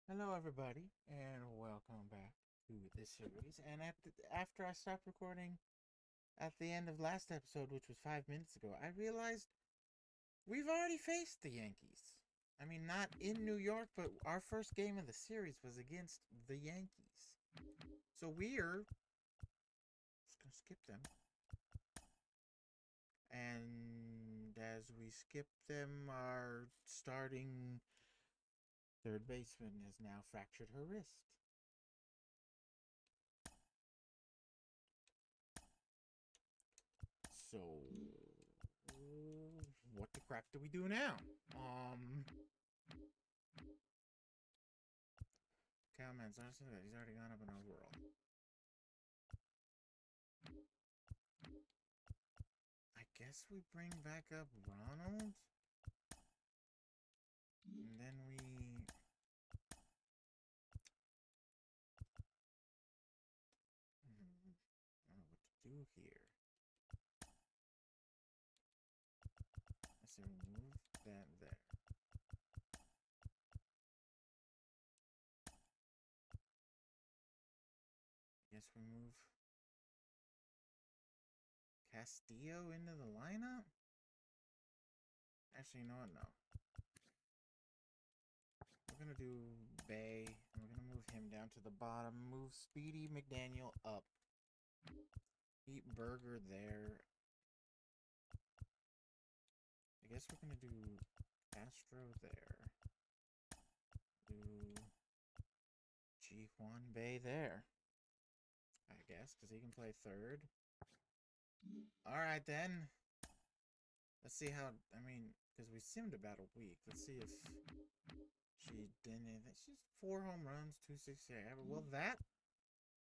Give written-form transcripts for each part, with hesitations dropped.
Hello, everybody, and welcome back to this series. And after I stopped recording at the end of last episode, which was 5 minutes ago, I realized we've already faced the Yankees. I mean, not in New York, but our first game of the series was against the Yankees. So we're just gonna skip them. And as we skip them, our starting third baseman has now fractured her wrist. So what the crap do we do now? Cowman's honestly that he's already gone up an overall. I guess we bring back up Ronald, and then we. I don't know what to do here. I say remove that there. I guess we move Castillo into the lineup. Actually, you know what? No. We're gonna do Bay, and we're gonna move him down to the bottom. Move Speedy McDaniel up. Keep Burger there. I guess we're gonna do Castro there. Do G Juan Bay there. I guess, because he can play third. Alright then. Let's see how, I mean, because we simmed about a week. Let's see if she did anything. She's 4 home runs, 268. Well, that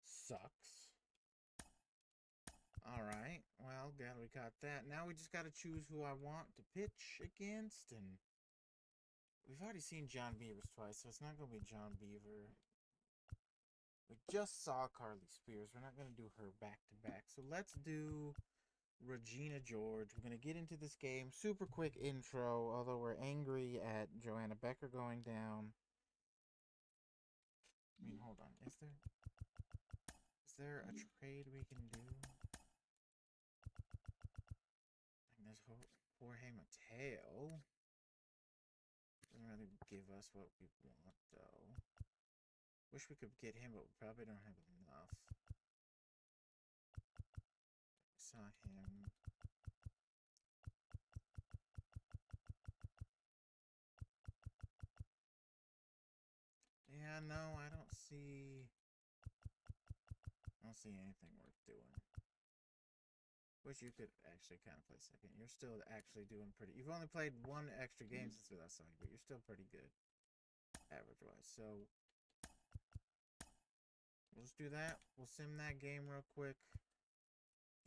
sucks. Alright. Well, glad we got that. Now we just got to choose who I want to pitch against. And we've already seen John Beavers twice, so it's not going to be John Beaver. We just saw Carly Spears. We're not going to do her back to back. So let's do Regina George. We're going to get into this game. Super quick intro, although we're angry at Joanna Becker going down. I mean, hold on. Is there a trade we can do? And there's Jorge Mateo. Doesn't really give us what we want, though. Wish we could get him, but we probably don't have enough. Saw him. Yeah, no, I don't see anything worth doing. Wish you could actually kind of play second. You're still actually doing pretty. You've only played one extra game since we last saw you, but you're still pretty good average-wise. So we'll just do that. We'll sim that game real quick.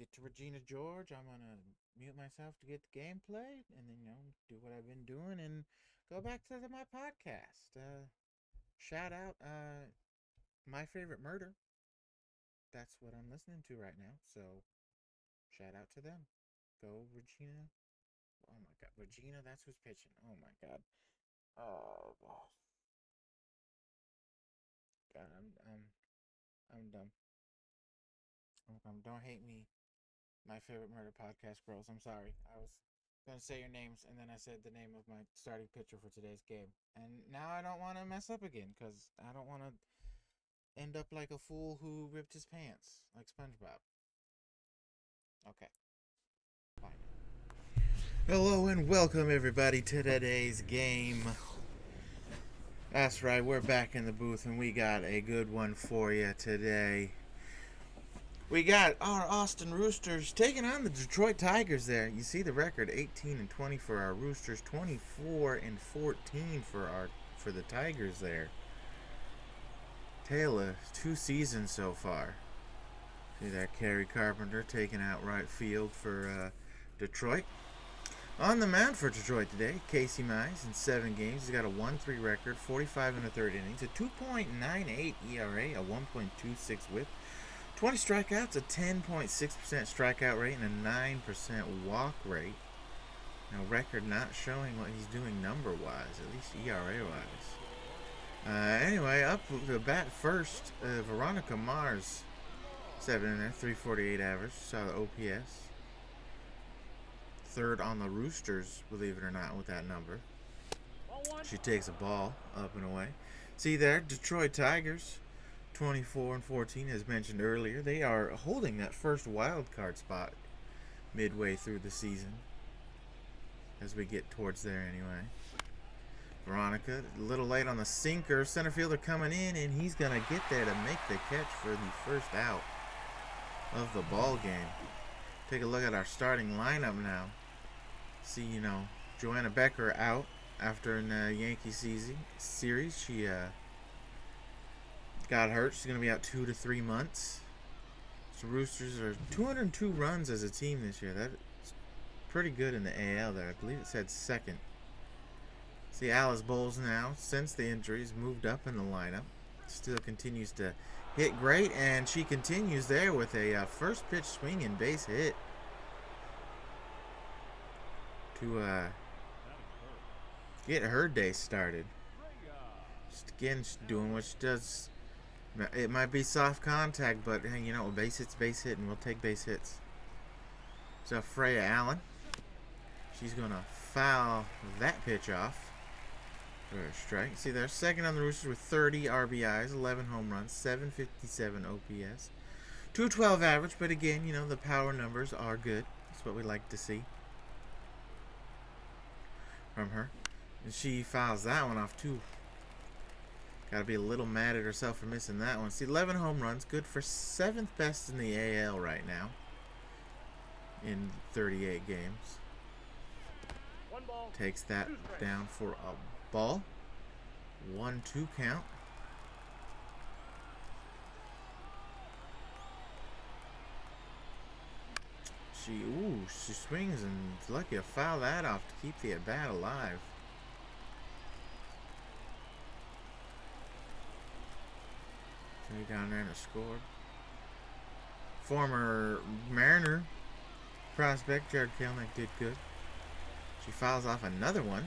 Get to Regina George. I'm gonna mute myself to get the gameplay, and then do what I've been doing and go back to my podcast. Shout out my favorite murder. That's what I'm listening to right now. So shout out to them. Go Regina. Oh my god, Regina, that's who's pitching. Oh my god. Oh, god, I'm dumb. Don't hate me, my favorite murder podcast girls. I'm sorry. I was gonna say your names, and then I said the name of my starting pitcher for today's game, and now I don't want to mess up again because I don't want to end up like a fool who ripped his pants like SpongeBob. Okay, fine. Hello and welcome everybody to today's game. That's right, we're back in the booth and we got a good one for you today. We got our Austin Roosters taking on the Detroit Tigers there. You see the record, 18-20 for our Roosters, 24-14 for the Tigers there. Tale of 2 seasons so far. See that Kerry Carpenter taking out right field for Detroit. On the mound for Detroit today, Casey Mize in 7 games. He's got a 1-3 record, 45 in the third innings, a 2.98 ERA, a 1.26 whip, 20 strikeouts, a 10.6% strikeout rate, and a 9% walk rate. Now, record not showing what he's doing number-wise, at least ERA-wise. Anyway, up the bat first, Veronica Mars. 7 in there, 348 average. Saw the OPS. Third on the Roosters, believe it or not, with that number. She takes a ball up and away. See there, Detroit Tigers, 24 and 14, as mentioned earlier. They are holding that first wild card spot midway through the season, as we get towards there anyway. Veronica, a little late on the sinker. Center fielder coming in, and he's going to get there to make the catch for the first out of the ball game. Take a look at our starting lineup now. See, Joanna Becker out after in the Yankee series. She got hurt. She's going to be out 2 to 3 months. So Roosters are 202 runs as a team this year. That's pretty good in the AL there. I believe it said second. See, Alice Bowles now, since the injuries, moved up in the lineup. Still continues to hit great, and she continues there with a first pitch swing and base hit to get her day started. Just again, she's doing what she does. It might be soft contact, but base hit's base hit, and we'll take base hits. So Freya Allen, she's gonna foul that pitch off for a strike. See, they're second on the Roosters with 30 RBIs, 11 home runs, 757 OPS, 212 average. But again, the power numbers are good. That's what we like to see from her. And she fouls that one off too. Got to be a little mad at herself for missing that one. See, 11 home runs, good for 7th best in the AL right now in 38 games. Takes that down for a ball. 1-2 count. She swings and is lucky to foul that off to keep the at-bat alive. So down there and scored. Former Mariner prospect Jared Kelenic did good. She fouls off another one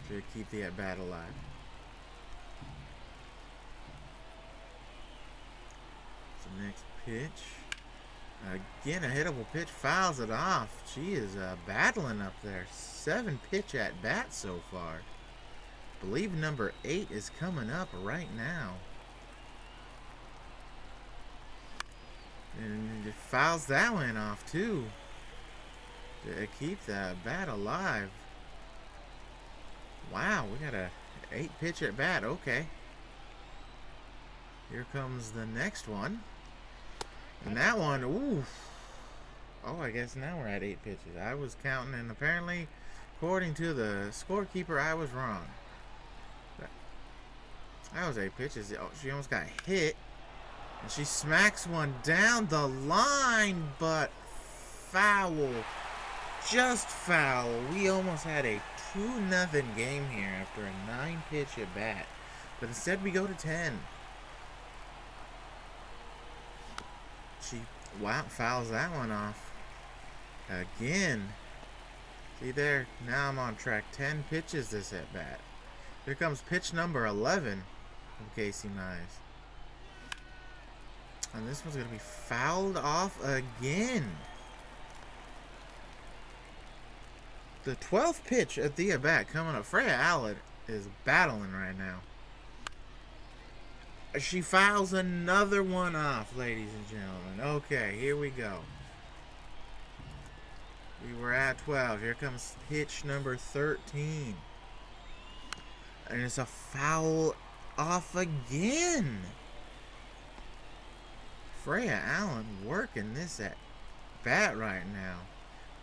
to keep the at-bat alive. So next pitch. Again, a hittable pitch, fouls it off. She is battling up there. 7 pitch at-bat so far. Believe number 8 is coming up right now. And it fouls that one off too to keep the bat alive. Wow, we got a 8 pitch at bat. Okay. Here comes the next one. And that one, oh, I guess now we're at 8 pitches. I was counting, and apparently, according to the scorekeeper, I was wrong. That was 8 pitches. Oh, she almost got hit. And she smacks one down the line, but foul. Just foul. We almost had a 2-0 game here after a 9 pitch at bat. But instead we go to 10. She fouls that one off. Again. See there? Now I'm on track. 10 pitches this at bat. Here comes pitch number 11 of Casey Mize. And this one's going to be fouled off again. The 12th pitch at the at-bat coming up. Freya Allen is battling right now. She fouls another one off, ladies and gentlemen. Okay, here we go. We were at 12. Here comes pitch number 13. And it's a foul off again. Freya Allen working this at bat right now.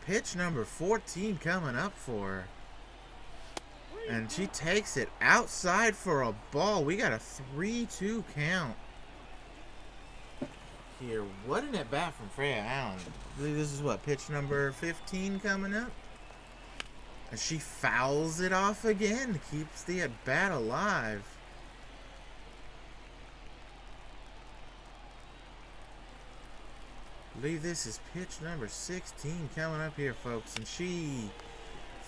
Pitch number 14 coming up for her. And she takes it outside for a ball. We got a 3-2 count here. What an at bat from Freya Allen. I believe this is what, pitch number 15 coming up? And she fouls it off again. Keeps the at bat alive. I believe this is pitch number 16 coming up here, folks. And she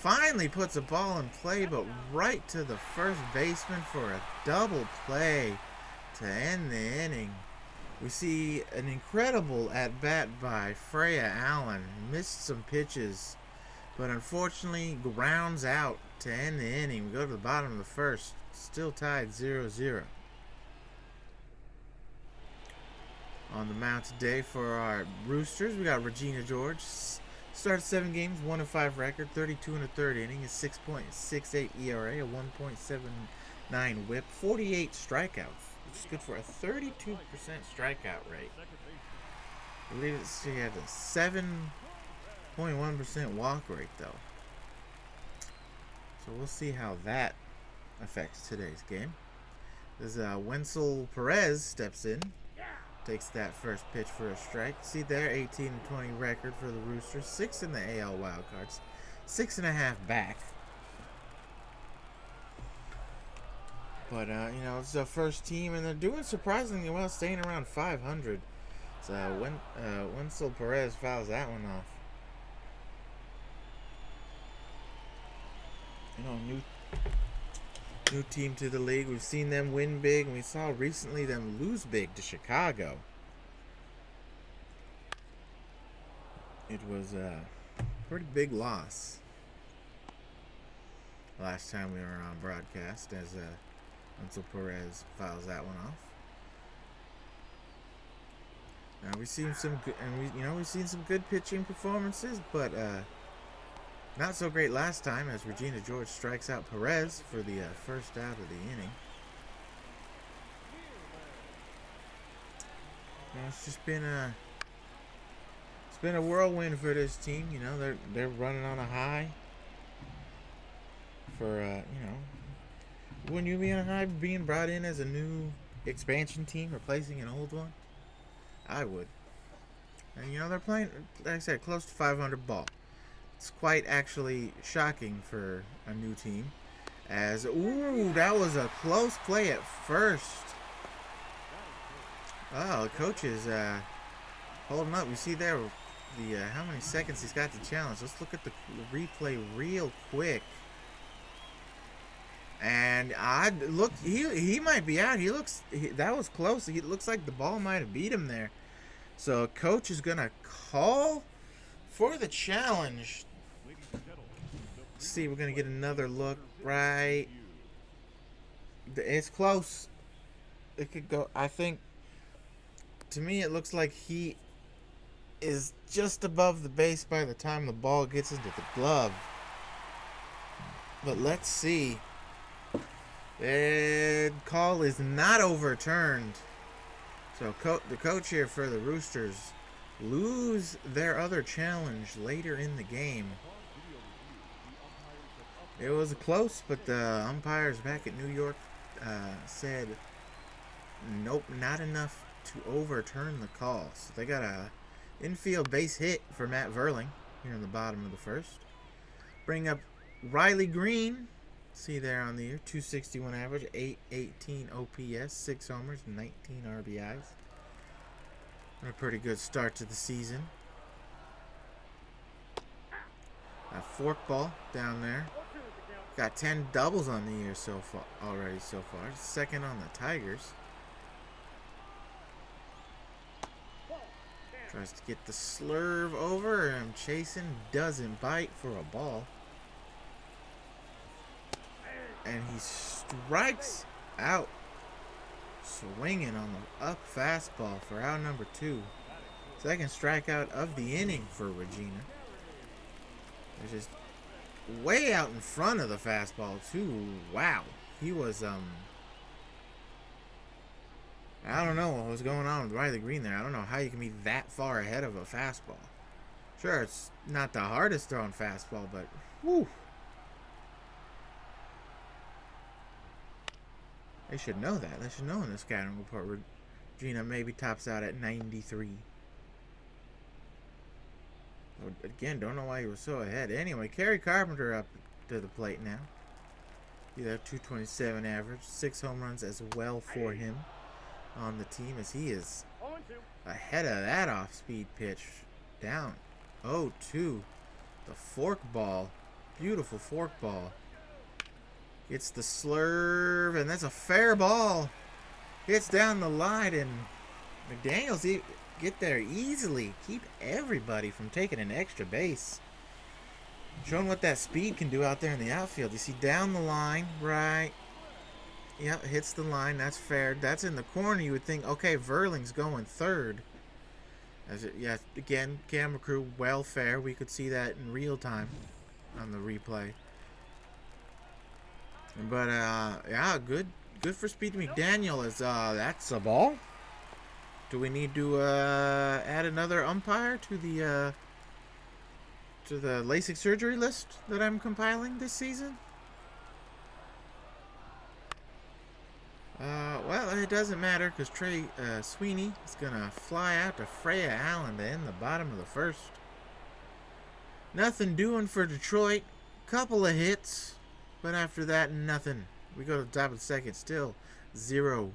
finally puts a ball in play, but right to the first baseman for a double play to end the inning. We see an incredible at-bat by Freya Allen. Missed some pitches, but unfortunately grounds out to end the inning. We go to the bottom of the first, still tied 0-0. On the mound today for our Roosters, we got Regina George. Started 7 games, 1-5 record, 32 and a third inning, a 6.68 ERA, a 1.79 WHIP, 48 strikeouts, which is good for a 32% strikeout rate. I believe she had a 7.1% walk rate though. So we'll see how that affects today's game. As Wenzel Perez steps in. Takes that first pitch for a strike. See there, 18-20 record for the Roosters. 6 in the AL wildcards. 6.5 back. But, it's the first team, and they're doing surprisingly well, staying around 500. So, Wenzel Perez fouls that one off. New team to the league. We've seen them win big, and we saw recently them lose big to Chicago. It was a pretty big loss last time we were on broadcast, as Wenzel Perez fouls that one off. Now we've seen some good, and we've seen some good pitching performances, but not so great last time, as Regina George strikes out Perez for the first out of the inning. It's just been a whirlwind for this team. They're running on a high. For wouldn't you be on a high being brought in as a new expansion team, replacing an old one? I would. And they're playing, like I said, close to 500 ball. It's quite actually shocking for a new team. That was a close play at first. Oh, the coach is holding up. We see there how many seconds he's got to challenge. Let's look at the replay real quick. And he might be out. That was close. It looks like the ball might have beat him there. So coach is gonna call for the challenge. Let's see, we're gonna get another look. Right, it's close. It could go. I think. To me, it looks like he is just above the base by the time the ball gets into the glove. But let's see. The call is not overturned. So the coach here for the Roosters lose their other challenge later in the game. It was close, but the umpires back at New York said nope, not enough to overturn the call. So they got a infield base hit for Matt Verling here in the bottom of the first. Bring up Riley Green. See there on the year, 261 average, 818 OPS, 6 homers, 19 RBIs. A pretty good start to the season. A forkball down there. Got 10 doubles on the year so far. Second on the Tigers. Tries to get the slurve over, and chasing, doesn't bite for a ball. And he strikes out, swinging on the up fastball for out number 2. Second strikeout of the inning for Regina. They're just way out in front of the fastball too. Wow, he was I don't know what was going on with Riley Green there. I don't know how you can be that far ahead of a fastball. Sure, it's not the hardest thrown fastball, but whew. They should know that. They should know in the scouting report. Regina maybe tops out at 93. Again, don't know why he was so ahead. Anyway, Kerry Carpenter up to the plate now. See that 227 average. 6 home runs as well for him on the team, as he is ahead of that off-speed pitch. Down 0-2. The fork ball Beautiful fork ball. It's the slurve, and that's a fair ball. Hits down the line, and McDaniels get there easily. Keep everybody from taking an extra base. Showing what that speed can do out there in the outfield. You see down the line, right? Yep, hits the line. That's fair. That's in the corner. You would think, okay, Verling's going third. Yeah, again, camera crew, well fair. We could see that in real time on the replay. But yeah, good for Speedy McDaniel. As that's a ball. Do we need to add another umpire to the LASIK surgery list that I'm compiling this season? Well, it doesn't matter because Trey Sweeney is gonna fly out to Freya Allen to end the bottom of the first. Nothing doing for Detroit. Couple of hits, but after that, nothing. We go to the top of the second, still 0-0.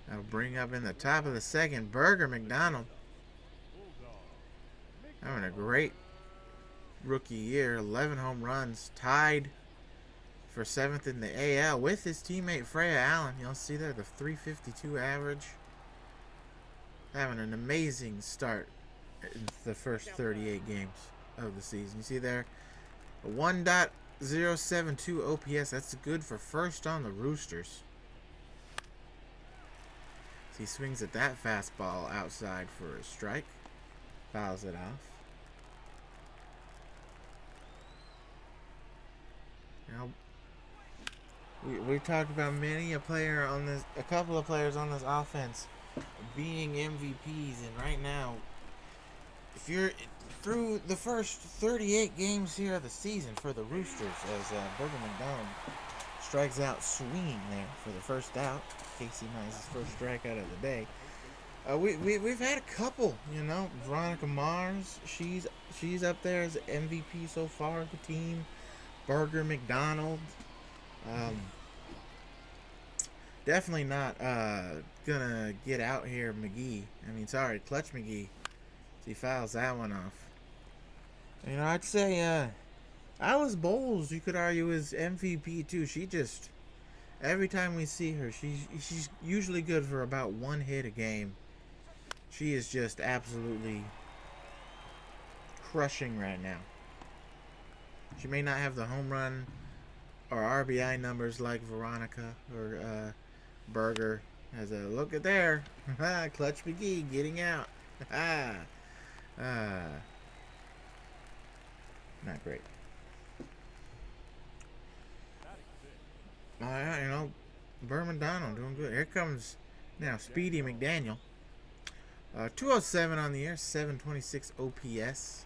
That'll bring up in the top of the second, Burger McDonald. Having a great rookie year, 11 home runs, tied for 7th in the AL with his teammate Freya Allen. You'll see there the 352 average. Having an amazing start in the first 38 games of the season. You see there a 1.072 OPS. That's good for first on the Roosters. So he swings at that fastball outside for a strike. Fouls it off. Now, we talked about a couple of players on this offense being MVPs, and right now, if you're through the first 38 games here of the season for the Roosters, as Burger McDonald strikes out swinging there for the first out. Casey Mize' first strikeout of the day. We've had a couple, Veronica Mars, she's up there as MVP so far of the team. Burger McDonald, definitely not gonna get out here. Clutch McGee. He fouls that one off. I'd say Alice Bowles, you could argue, is MVP too. She just, every time we see her, she's usually good for about one hit a game. She is just absolutely crushing right now. She may not have the home run or RBI numbers like Veronica or Burger. As a look at there, Clutch McGee getting out. Not great. Burr McDonald doing good. Here comes now Speedy McDaniel. 207 on the year, 726 OPS.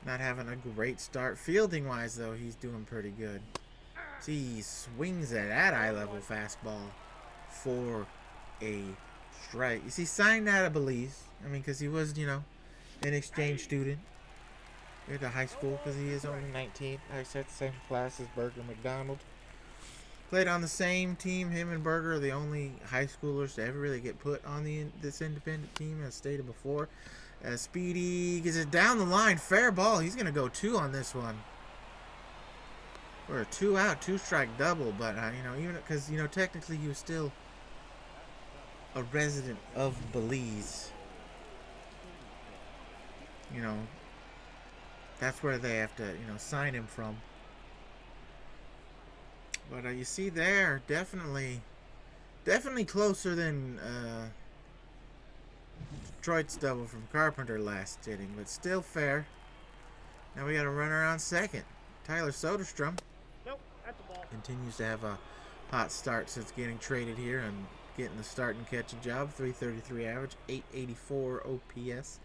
Not having a great start. Fielding wise, though, he's doing pretty good. See, he swings at that eye level fastball for a strike. You see, signed out of Belize. Because he was, an exchange student at the high school, because he is only 19. I said the same class as Burger McDonald. Played on the same team. Him and Burger are the only high schoolers to ever really get put on this independent team, as stated before. As Speedy gets it down the line, fair ball. He's going to go 2 on this one. Or a 2-out, 2-strike double. But, even because, technically he was still a resident of Belize. That's where they have to, sign him from. But you see there, definitely closer than Detroit's double from Carpenter last inning, but still fair. Now we got a runner on second. Tyler Soderstrom continues to have a hot start since getting traded here and getting the start and catching job. 333 average, 884 OPS,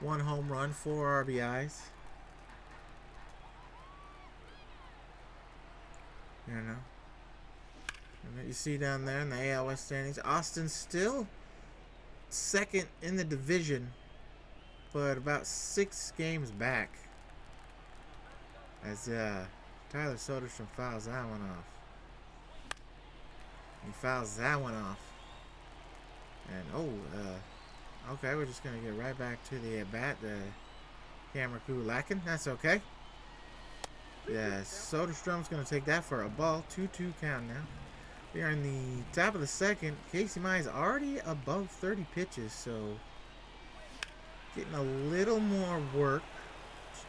1 home run, 4 RBIs. And you see down there in the AL West standings, Austin's still second in the division, but about 6 games back. As Tyler Soderstrom fouls that one off. He fouls that one off. And Okay, we're just going to get right back to the at-bat. The camera crew lacking. That's okay. Yeah, Soderstrom's going to take that for a ball. 2-2 count now. We are in the top of the second. Casey Mize already above 30 pitches, so getting a little more work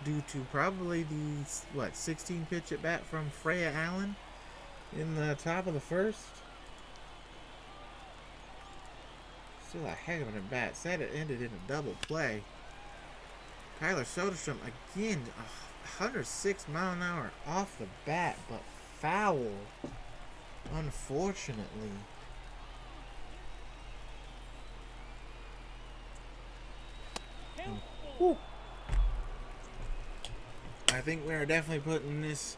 due to probably the, 16 pitch at bat from Freya Allen in the top of the first. Still a heck of an at bat. Said it ended in a double play. Tyler Soderstrom again, 106 mile an hour off the bat, but foul, unfortunately. Woo. I think we are definitely putting this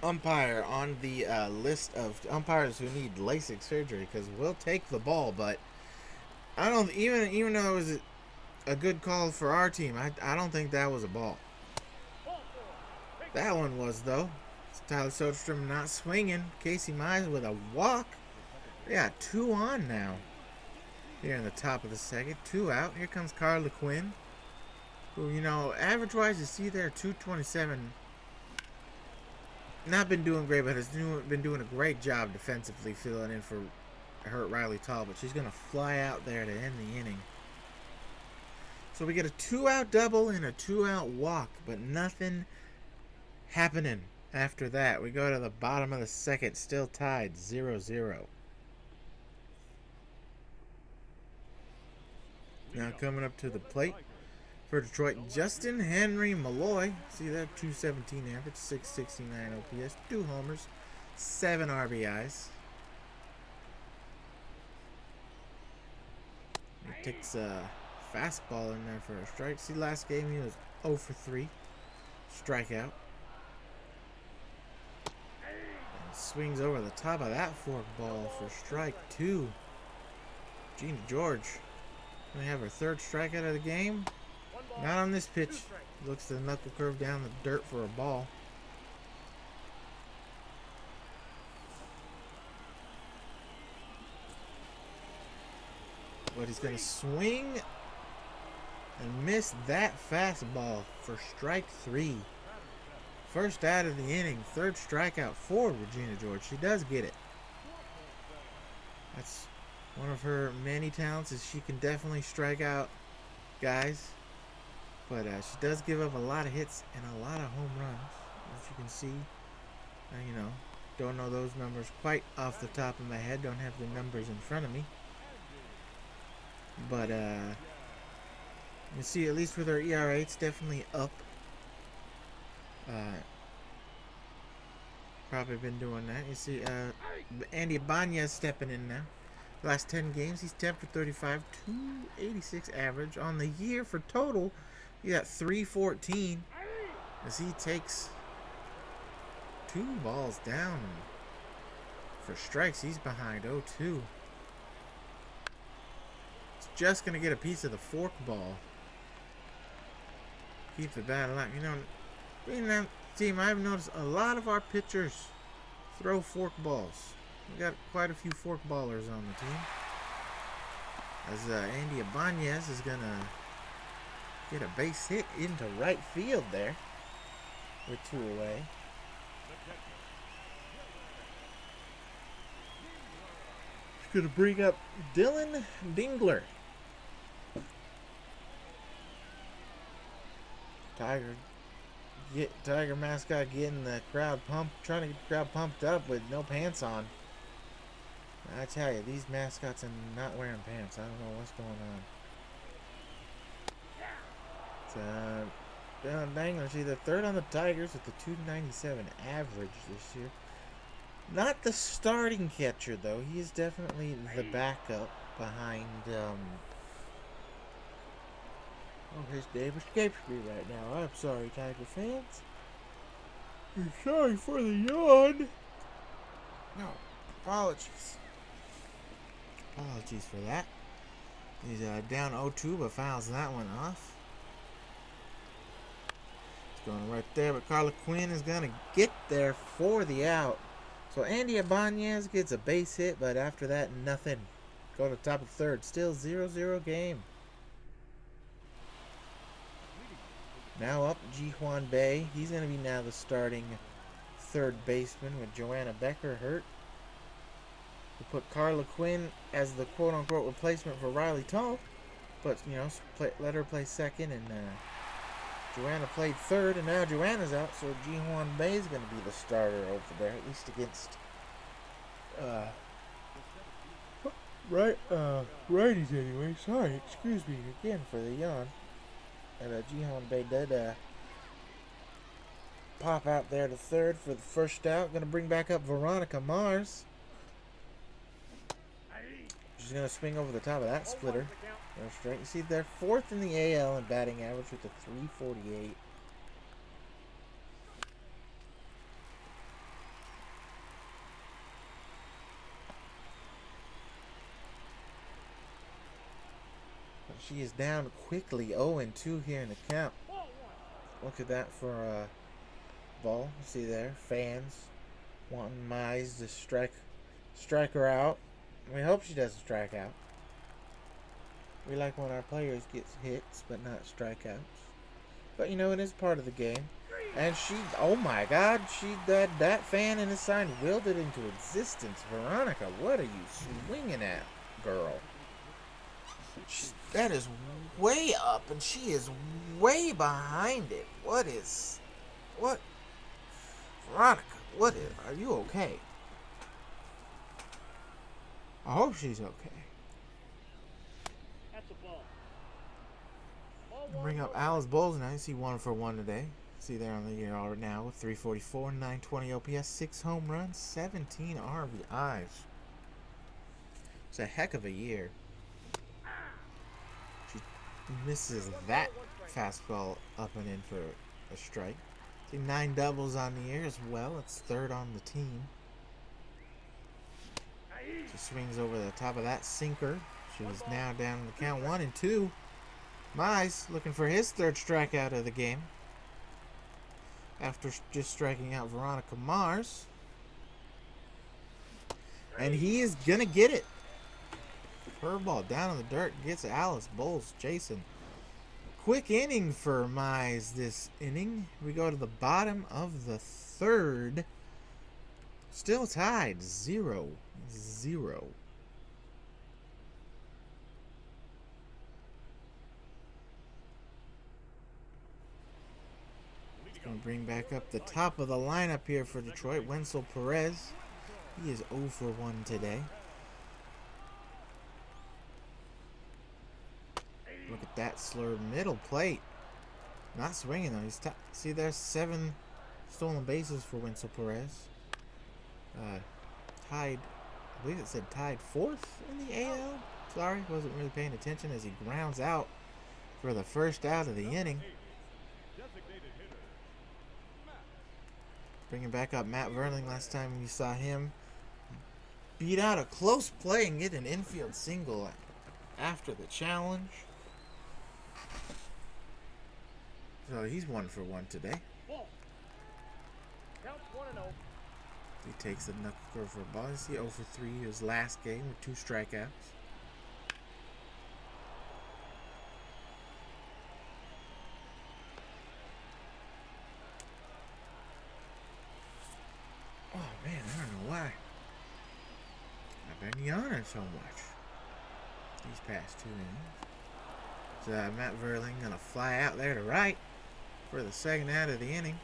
umpire on the list of umpires who need LASIK surgery, because we'll take the ball, but I don't even though it was a good call for our team, I don't think that was a ball. That one was, though. It's Tyler Soderstrom not swinging. Casey Mize with a walk. We got 2 on now. Here in the top of the second. 2 out. Here comes Carla Quinn, who, average-wise, you see there, 227. Not been doing great, but has been doing a great job defensively filling in for Hurt Riley Talbot. She's going to fly out there to end the inning. So we get a 2-out double and a 2-out walk, but nothing happening after that. We go to the bottom of the second, still tied 0-0. Now coming up to the plate for Detroit, Justin Henry Malloy. See that, 217 average, 669 OPS, 2 homers, 7 RBIs. He takes a fastball in there for a strike. See, last game he was 0 for 3. Strikeout. And swings over the top of that forkball for strike 2. Gina George. We have her 3rd strikeout of the game. Not on this pitch. Looks to knuckle curve down the dirt for a ball. But he's going to swing and miss that fastball for strike 3. First out of the inning, 3rd strikeout for Regina George. She does get it. That's one of her many talents, is she can definitely strike out guys. But she does give up a lot of hits and a lot of home runs, as you can see. Don't know those numbers quite off the top of my head. Don't have the numbers in front of me. But you see, at least with her ERA, it's definitely up. Probably been doing that. You see, Andy Ibanez stepping in now. Last 10 games, he's 10 for 35, 286 average. On the year for total, he got 314. As he takes 2 balls down for strikes. He's behind 0-2. Just going to get a piece of the fork ball. Keep the bat alive. Being that team, I've noticed a lot of our pitchers throw fork balls. We got quite a few fork ballers on the team. As Andy Ibanez is going to get a base hit into right field there. With 2 away. He's going to bring up Dylan Dingler. Tiger mascot getting the crowd pumped, trying to get the crowd pumped up with no pants on. I tell you, these mascots are not wearing pants. I don't know what's going on. It's Dylan Dangler, see the 3rd on the Tigers with the 297 average this year. Not the starting catcher though. He is definitely the backup behind. His name escapes me right now. I'm sorry, Tiger fans. I'm sorry for the yawn. No, apologies. Apologies for that. He's down 0-2, but fouls that one off. It's going right there, but Carla Quinn is going to get there for the out. So Andy Ibanez gets a base hit, but after that, nothing. Go to top of third. Still 0-0 game. Now up Ji-Hwan Bae. He's going to be now the starting third baseman with Joanna Becker hurt. We put Carla Quinn as the quote-unquote replacement for Riley Tall. But, you know, let her play second, and Joanna played third, and now Joanna's out, so Ji-Hwan Bae is going to be the starter over there, at least against righties anyway. Sorry, excuse me again for the yawn. And Ji-Hwan Bae did pop out there to third for the first out. Going to bring back up Veronica Mars. She's going to swing over the top of that splitter. Straight. You see, they're fourth in the AL in batting average with a .348. But she is down quickly, 0-2 here in the count. Look at that for ball. See there, fans wanting Mize to strike her out. We hope she doesn't strike out. We like when our players get hits, but not strikeouts. But, you know, it is part of the game. And she, oh my God, that fan in the sign willed it into existence. Veronica, what are you swinging at, girl? That is way up, and she is way behind it. What? Veronica, are you okay? I hope she's okay. Bring up Alice Bowles now. You see 1 for 1 today. See there on the year right now with 344, 920 OPS, 6 home runs, 17 RBIs. It's a heck of a year. She misses that fastball up and in for a strike. See 9 doubles on the year as well. It's third on the team. She swings over the top of that sinker. She is now down in the count 1-2. Mize looking for his third strikeout of the game after just striking out Veronica Mars. And he is going to get it. Curveball down in the dirt gets Alice Bowles. Jason. Quick inning for Mize this inning. We go to the bottom of the third. Still tied 0-0. Going to bring back up the top of the lineup here for Detroit. Wenzel Perez. He is 0 for 1 today. Look at that slurred middle plate. Not swinging though. He's see there's 7 stolen bases for Wenzel Perez. Tied, I believe it said tied 4th in the AL. Sorry, wasn't really paying attention as he grounds out for the first out of the inning. Bringing back up Matt Verling. Last time we saw him beat out a close play and get an infield single after the challenge. So he's 1 for 1 today. He takes the knuckle curve for a ball. You see 0 for 3 his last game with 2 strikeouts. Oh man, I don't know why I've been yawning so much these past 2 innings. So Matt Verling gonna fly out there to right for the second out of the inning.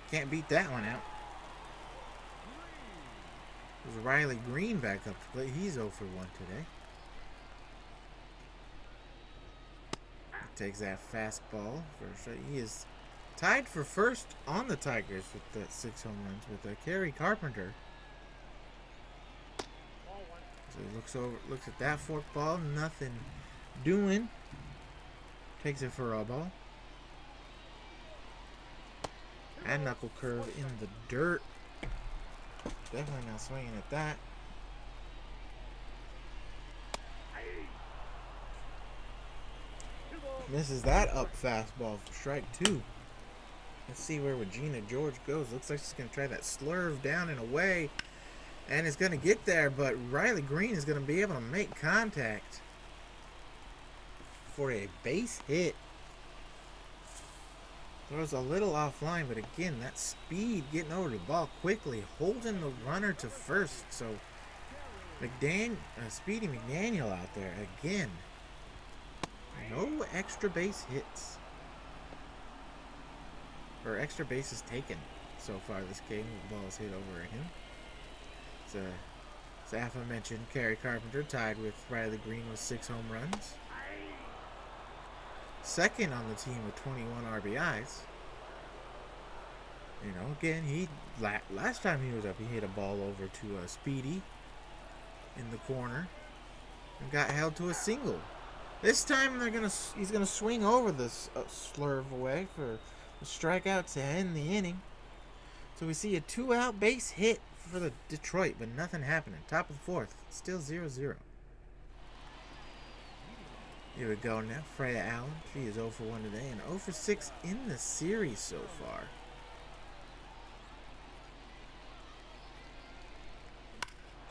Can't beat that one out. There's Riley Green back up to play. He's 0 for 1 today. He takes that fastball for sure. He is tied for first on the Tigers with the 6 home runs with Kerry Carpenter. So he looks at that fork ball, nothing doing. Takes it for a ball. And knuckle curve in the dirt. Definitely not swinging at that. Misses that up fastball for strike 2. Let's see where Regina George goes. Looks like she's going to try that slurve down and away. And it's going to get there, but Riley Green is going to be able to make contact for a base hit. Throws a little offline, but again, that speed getting over the ball quickly, holding the runner to first. So Speedy McDaniel out there again. No extra base hits. Or extra bases taken so far this game. The ball is hit over him. So, as aforementioned, Kerry Carpenter tied with Riley Green with 6 home runs. Second on the team with 21 RBIs. You know, again, last time he was up, he hit a ball over to Speedy in the corner and got held to a single. This time he's gonna swing over this slurve away for a strikeout to end the inning. So we see a 2-out base hit for the Detroit, but nothing happening. Top of the 4th, still 0-0. Here we go now. Freya Allen, she is 0 for 1 today and 0 for 6 in the series so far.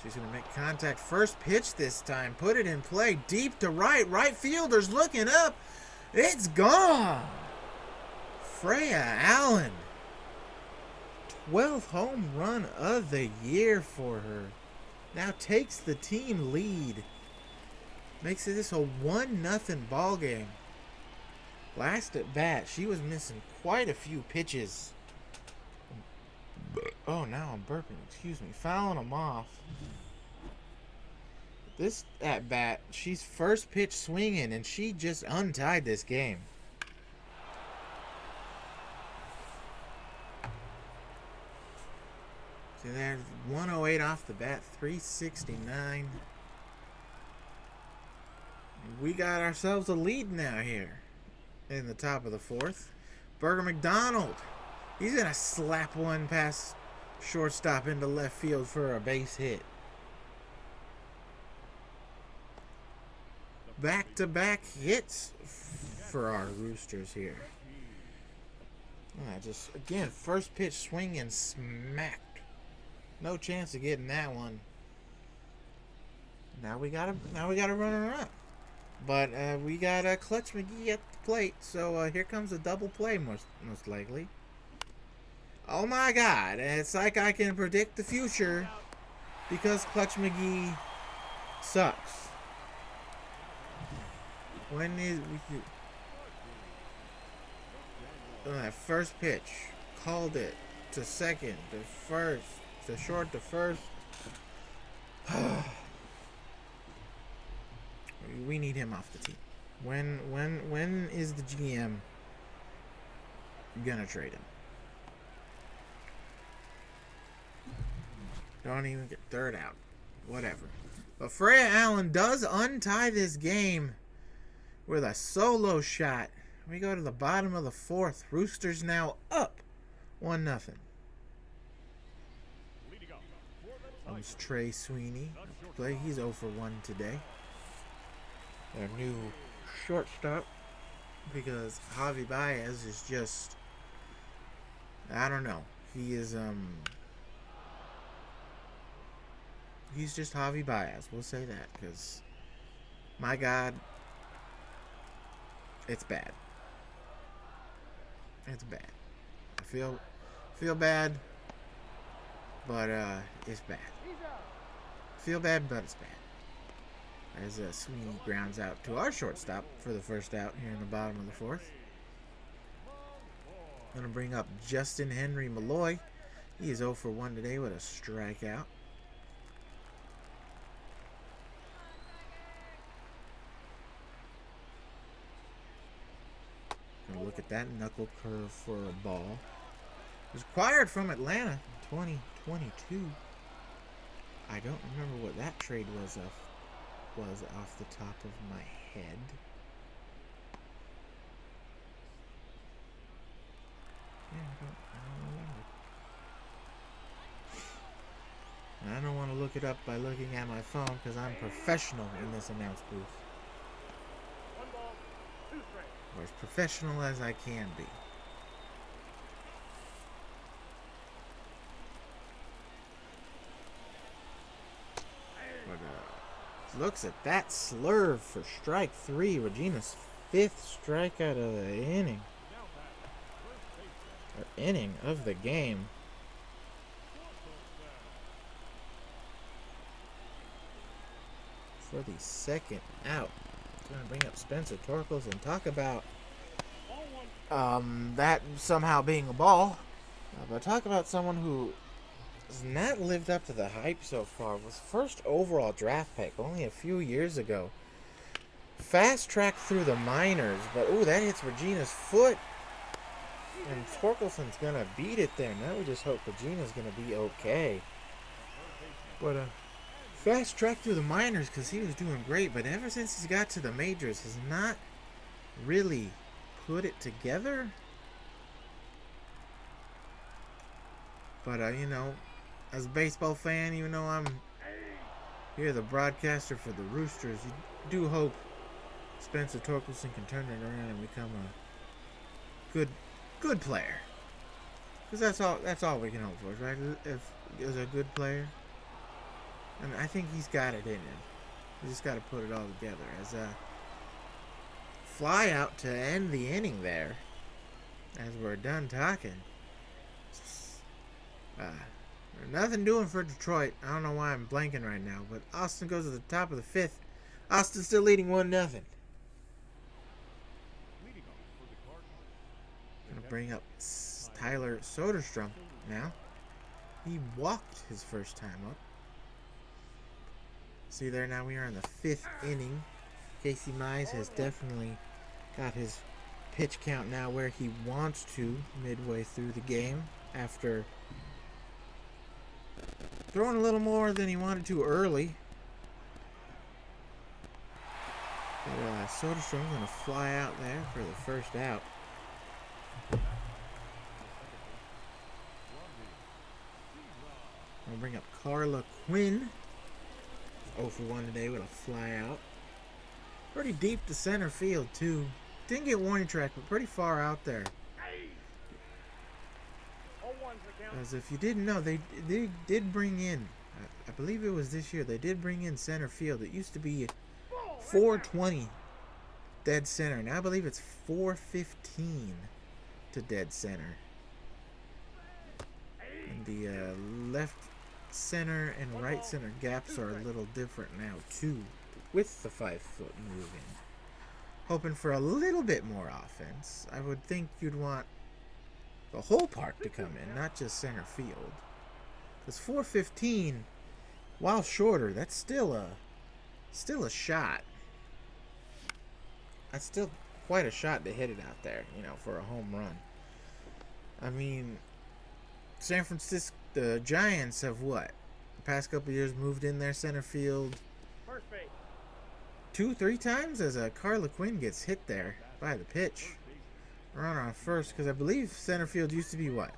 She's going to make contact. First pitch this time. Put it in play. Deep to right. Right fielder's looking up. It's gone. Freya Allen. 12th home run of the year for her. Now takes the team lead. Makes this a 1-0 ball game. Last at bat, she was missing quite a few pitches. Oh, now I'm burping. Excuse me. Fouling them off. This at bat, she's first pitch swinging, and she just untied this game. So there's 108 off the bat, 369. We got ourselves a lead now here in the top of the 4th. Burger McDonald. He's going to slap one past shortstop into left field for a base hit. Back-to-back hits for our Roosters here. Just, again, first pitch swing and smacked. No chance of getting that one. Now we gotta run her up. But we got Clutch McGee at the plate, so here comes a double play most likely. Oh my God! It's like I can predict the future because Clutch McGee sucks. That first pitch, called it to second, to first, to short, to first. We need him off the team. When is the GM gonna trade him? Don't even get third out. Whatever. But Freya Allen does untie this game with a solo shot. We go to the bottom of the 4th. Roosters now up 1-0. Comes Trey Sweeney. Play. He's 0 for 1 today. Their new shortstop, because Javi Baez is just, I don't know. He is he's just Javi Baez. We'll say that, because my God, it's bad. It's bad. I feel bad, but it's bad. Feel bad, but it's bad. As Sweeney grounds out to our shortstop for the first out here in the bottom of the 4th. Going to bring up Justin Henry Malloy. He is 0 for 1 today with a strikeout. Going to look at that knuckle curve for a ball. It was acquired from Atlanta in 2022. I don't remember what that trade was off the top of my head. Yeah, I don't remember. I don't want to look it up by looking at my phone because I'm professional in this announce booth. Or as professional as I can be. But looks at that slurve for strike 3. Regina's 5th strikeout of the inning. Or inning of the game. For the second out. Going to bring up Spencer Torkelson and talk about that somehow being a ball. But talk about someone who has not lived up to the hype so far. Was first overall draft pick only a few years ago. Fast track through the minors, but that hits Regina's foot. And Torkelson's going to beat it there. Now we just hope Regina's going to be okay. But fast track through the minors because he was doing great, but ever since he's got to the majors, has not really put it together. But, as a baseball fan, even though I'm here, the broadcaster for the Roosters, you do hope Spencer Torkelson can turn it around and become a good player. Because that's all we can hope for, right? If he's a good player. And I think he's got it in him. He just got to put it all together. As a fly out to end the inning there. As we're done talking. Nothing doing for Detroit. I don't know why I'm blanking right now. But Austin goes to the top of the 5th. Austin's still leading 1-0. Gonna bring up Tyler Soderstrom now. He walked his first time up. See there, now we are in the 5th inning. Casey Mize has definitely got his pitch count now where he wants to midway through the game after throwing a little more than he wanted to early. But Soderstrom's going to fly out there for the first out. I'll bring up Carla Quinn. 0 for 1 today with a fly out. Pretty deep to center field, too. Didn't get warning track, but pretty far out there. As if you didn't know, they did bring in, I believe it was this year, they did bring in center field. It used to be 420 dead center. Now I believe it's 415 to dead center. And the left center and right center gaps are a little different now too, with the 5-foot move in. Hoping for a little bit more offense. I would think you'd want the whole park to come in, not just center field. Because 415, while shorter, that's still a shot. That's still quite a shot to hit it out there, for a home run. I mean, San Francisco, the Giants have what? The past couple of years moved in their center field 2-3 times as Carla Quinn gets hit there by the pitch. Runner on first, because I believe center field used to be what?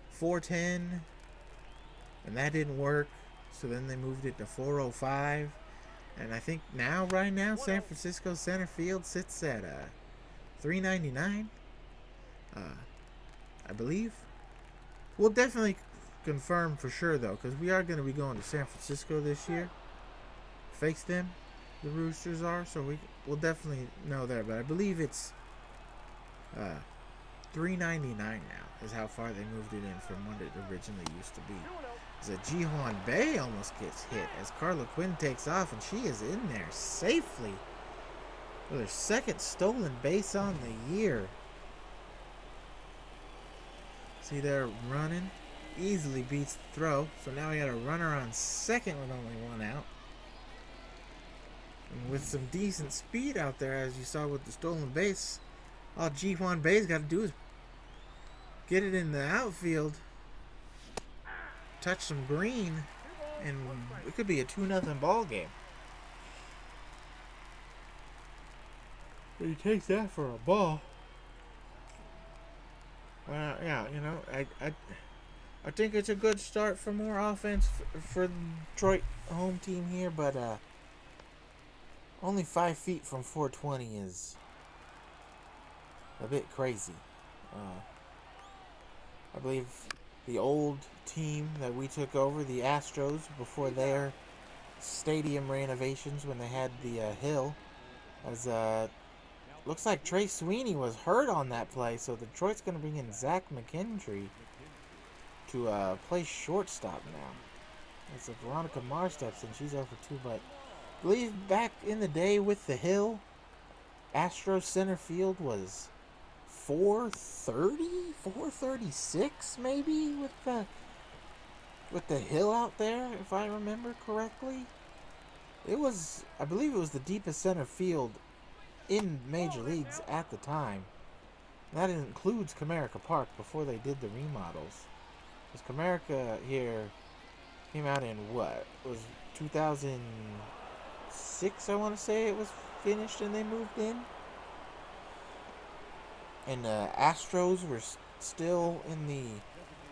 410, and that didn't work. So then they moved it to 405. And I think right now, San Francisco center field sits at $3.99. I believe. We'll definitely confirm for sure though, because we are going to be going to San Francisco this year. Face them, the Roosters are, so we'll definitely know there. But I believe it's $3.99 now is how far they moved it in from what it originally used to be. As a Ji-Hwan Bae almost gets hit as Carla Quinn takes off, and she is in there safely with her second stolen base on the year. See there, running, easily beats the throw. So now we got a runner on second with only 1 out. And with some decent speed out there, as you saw with the stolen base, all Ji-Hwan Bae's got to do is get it in the outfield, touch some green, and it could be a 2-0 ball game. But he takes that for a ball. Well, yeah, I think it's a good start for more offense for the Detroit home team here, but only 5 feet from 420 is a bit crazy. I believe the old team that we took over, the Astros, before their stadium renovations when they had the hill. As looks like Trey Sweeney was hurt on that play, so Detroit's going to bring in Zach McKendry to play shortstop now. As Veronica Marr steps in, she's over 2, but I believe back in the day with the hill, Astros center field was 430, 436 maybe with the hill out there, if I remember correctly. I believe it was the deepest center field in major leagues at the time. That includes Comerica Park before they did the remodels. Because Comerica here came out in what? It was 2006, I want to say it was finished and they moved in. And the Astros were still in the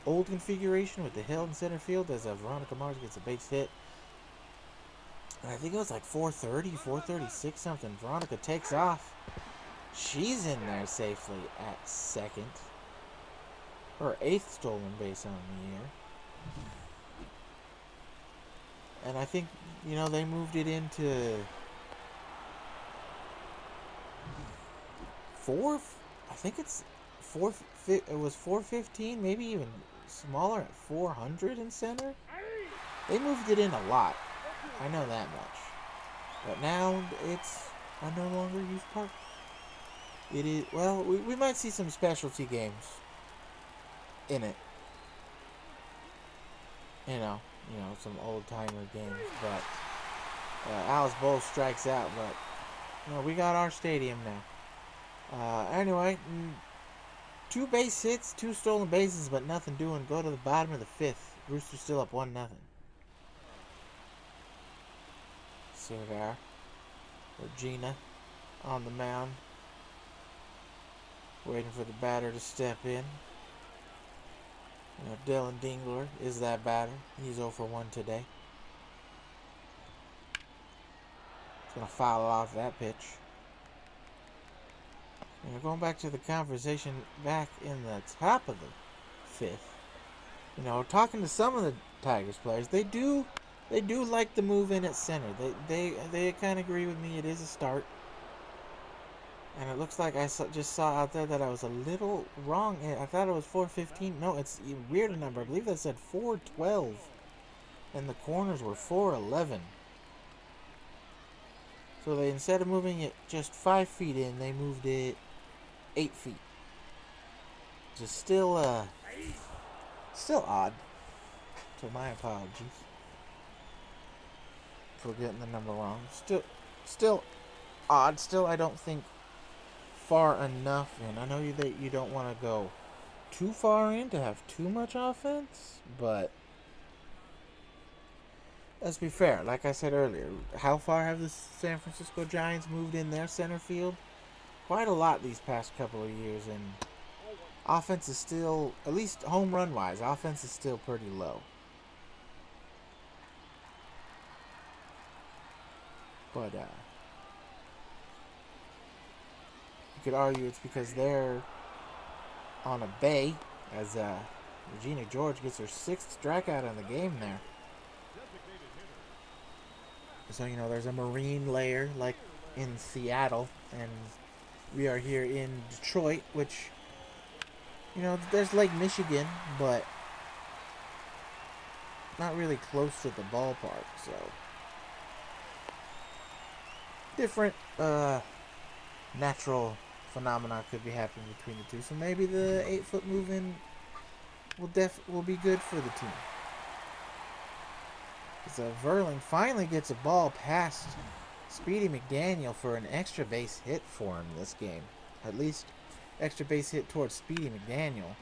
old configuration with the hill in center field as Veronica Mars gets a base hit. And I think it was like 430, 436 something. Veronica takes off. She's in there safely at second. Her 8th stolen base on the year. And I think, they moved it into I think it's it was 415, maybe even smaller at 400 in center. They moved it in a lot. I know that much. But now I no longer use park. It is, well, we might see some specialty games in it. Some old-timer games. But Alice Bowles strikes out, but we got our stadium now. Anyway, 2 base hits, 2 stolen bases, but nothing doing. Go to the bottom of the 5th. Roosters still up 1-0. See there. Regina on the mound. Waiting for the batter to step in. Dylan Dingler is that batter. He's 0 for 1 today. He's going to foul off that pitch. Going back to the conversation back in the top of the 5th. Talking to some of the Tigers players, they do like the move in at center. They kind of agree with me. It is a start. And it looks like I just saw out there that I was a little wrong. I thought it was 415. No, it's a weird number. I believe that said 412. And the corners were 411. So they, instead of moving it just 5 feet in, they moved it 8 feet. Just still odd. So my apologies for getting the number wrong. Still odd. Still, I don't think far enough in. I know that you don't want to go too far in to have too much offense, but let's be fair. Like I said earlier, how far have the San Francisco Giants moved in their center field? Quite a lot these past couple of years, and offense is still, at least home run wise, offense is still pretty low. But you could argue it's because they're on a bay as Regina George gets her 6th strikeout in the game there. So, there's a marine layer like in Seattle, and we are here in Detroit, which, there's Lake Michigan, but not really close to the ballpark, so different natural phenomena could be happening between the two. So maybe the 8-foot move-in will be good for the team. So Verling finally gets a ball past Speedy McDaniel for an extra base hit for him this game. At least extra base hit towards Speedy McDaniel.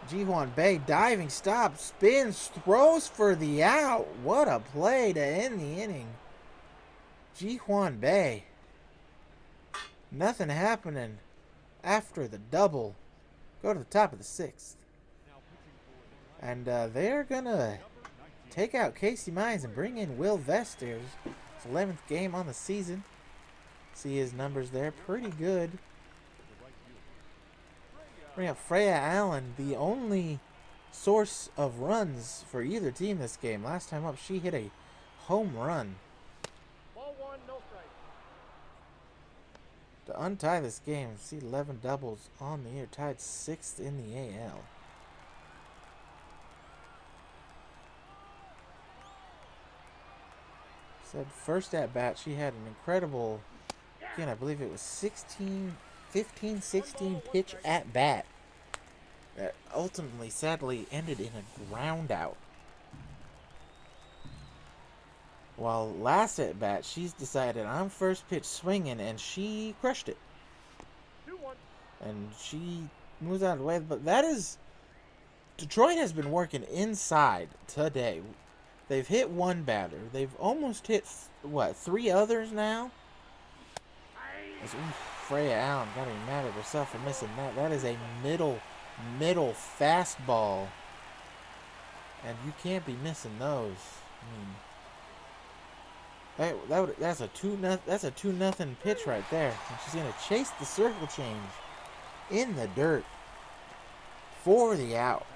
Ji-Hwan Bae diving stop, spins, throws for the out. What a play to end the inning. Ji-Hwan Bae. Nothing happening after the double. Go to the top of the 6th. And they're going to take out Casey Mines and bring in Will Vesters. His 11th game on the season. See his numbers there. Pretty good. Bring up Freya Allen, the only source of runs for either team this game. Last time up, she hit a home run. Ball one, no strike. To untie this game, see 11 doubles on the year, tied 6th in the AL. Said first at bat, she had an incredible, again, I believe it was 16 pitch at bat that ultimately, sadly, ended in a ground out. While last at bat, she's decided I'm first pitch swinging, and she crushed it. 2-1. And she moves out of the way. But that is, Detroit has been working inside today. They've hit one batter. They've almost hit, 3 others now? Freya Allen got to be mad at herself for missing that. That is a middle fastball. And you can't be missing those. I mean, that's a 2-0 pitch right there. And she's going to chase the circle change in the dirt for the out.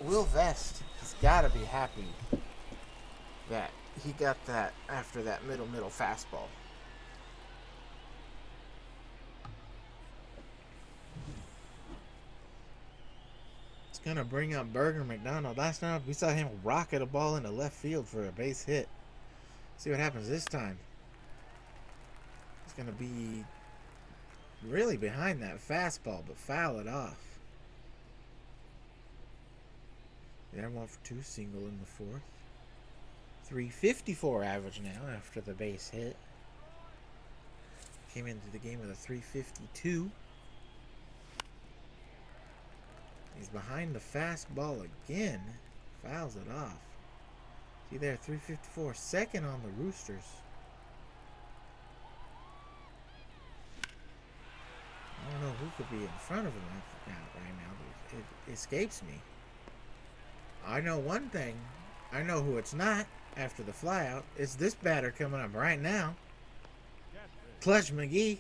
Will Vest has got to be happy that he got that after that middle fastball. It's going to bring up Berger McDonald. Last time we saw him rocket a ball into left field for a base hit. See what happens this time. It's going to be really behind that fastball, but foul it off. There, 1 for 2, single in the fourth. 354 average now after the base hit. Came into the game with a 352. He's behind the fastball again. Fouls it off. See there, 354. Second on the Roosters. I don't know who could be in front of him right now, but it escapes me. I know one thing. I know who it's not after the flyout. It's this batter coming up right now. Clutch McGee.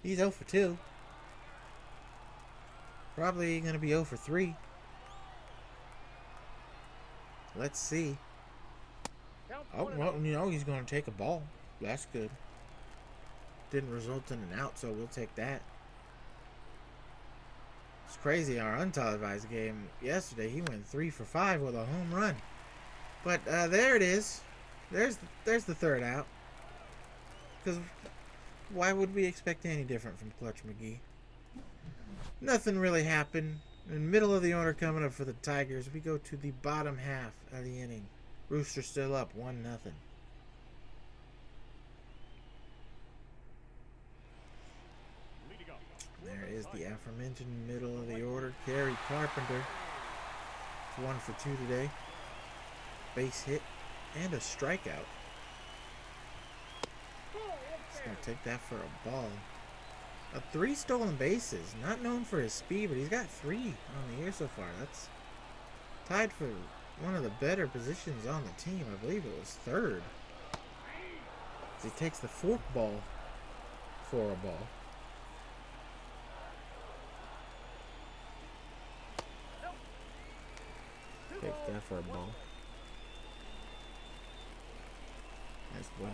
He's 0 for 2. Probably going to be 0 for 3. Let's see. Oh, well, he's going to take a ball. That's good. Didn't result in an out, so we'll take that. It's crazy. Our untelevised game yesterday, he went 3 for 5 with a home run. But there it is. There's the third out. Because why would we expect any different from Clutch McGee? Nothing really happened. In the middle of the order coming up for the Tigers, we go to the bottom half of the inning. Roosters still up 1-0. There is the aforementioned middle of the order. Carrie Carpenter. It's 1 for 2 today. Base hit and a strikeout. He's going to take that for a ball. 3 stolen bases. Not known for his speed, but he's got 3 on the year so far. That's tied for one of the better positions on the team. I believe it was 3rd. He takes the fork ball for a ball. Take that for a ball as well.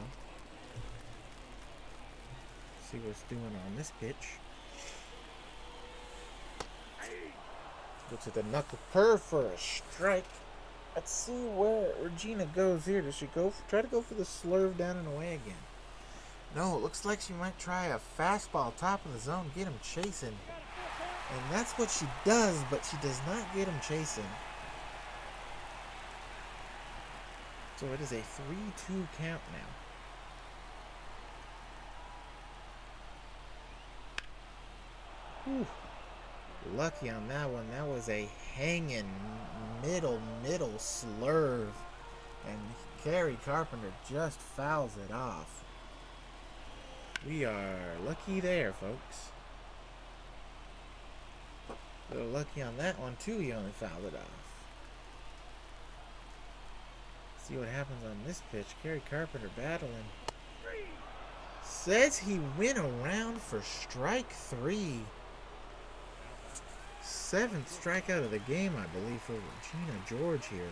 See what's doing on this pitch. Looks at the knuckle curve for a strike. Let's see where Regina goes here. Does she try to go for the slurve down and away again? No, it looks like she might try a fastball top of the zone, get him chasing. And that's what she does, but she does not get him chasing. So it is a 3-2 count now. Whew. Lucky on that one. That was a hanging middle slurve. And Carrie Carpenter just fouls it off. We are lucky there, folks. A little lucky on that one, too. He only fouled it off. See what happens on this pitch. Carrie Carpenter battling. Says he went around for strike 3. 7th strikeout of the game, I believe, for Regina George here.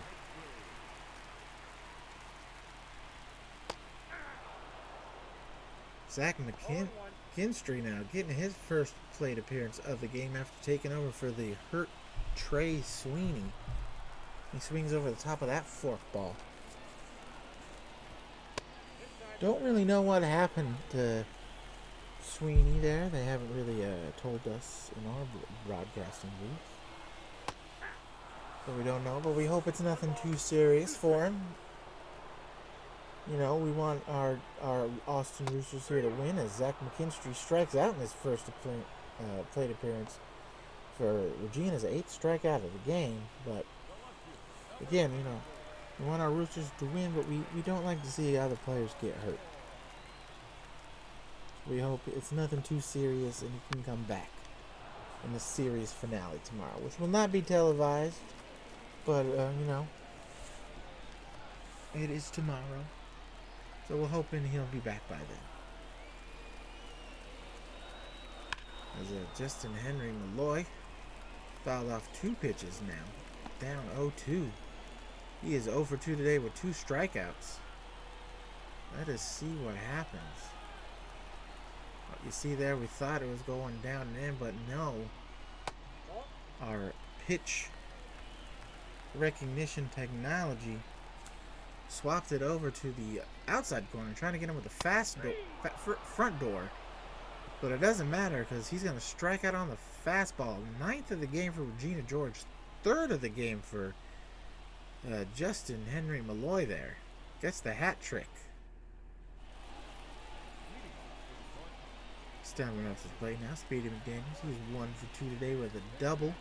Zach McKinstry now getting his first plate appearance of the game after taking over for the hurt Trey Sweeney. He swings over the top of that forkball. Don't really know what happened to Sweeney there. They haven't really told us in our broadcasting booth. So we don't know, but we hope it's nothing too serious for him. You know, we want our Austin Roosters here to win as Zach McKinstry strikes out in his first plate appearance for Regina's 8th strikeout of the game. But again, you know, we want our Roosters to win, but we don't like to see other players get hurt. We hope it's nothing too serious and he can come back in the series finale tomorrow, which will not be televised, but, you know, it is tomorrow. So we're hoping he'll be back by then. As Justin Henry Malloy fouled off 2 pitches now, down 0-2. He is 0 for 2 today with 2 strikeouts. Let us see what happens. You see there, we thought it was going down and in, but no. Our pitch recognition technology swapped it over to the outside corner, trying to get him with the front door. But it doesn't matter because he's going to strike out on the fastball. 9th of the game for Regina George. 3rd of the game for Justin Henry Malloy there. Gets the hat trick. Stammering up his plate now. Speedy McDaniels. He's 1 for 2 today with a double.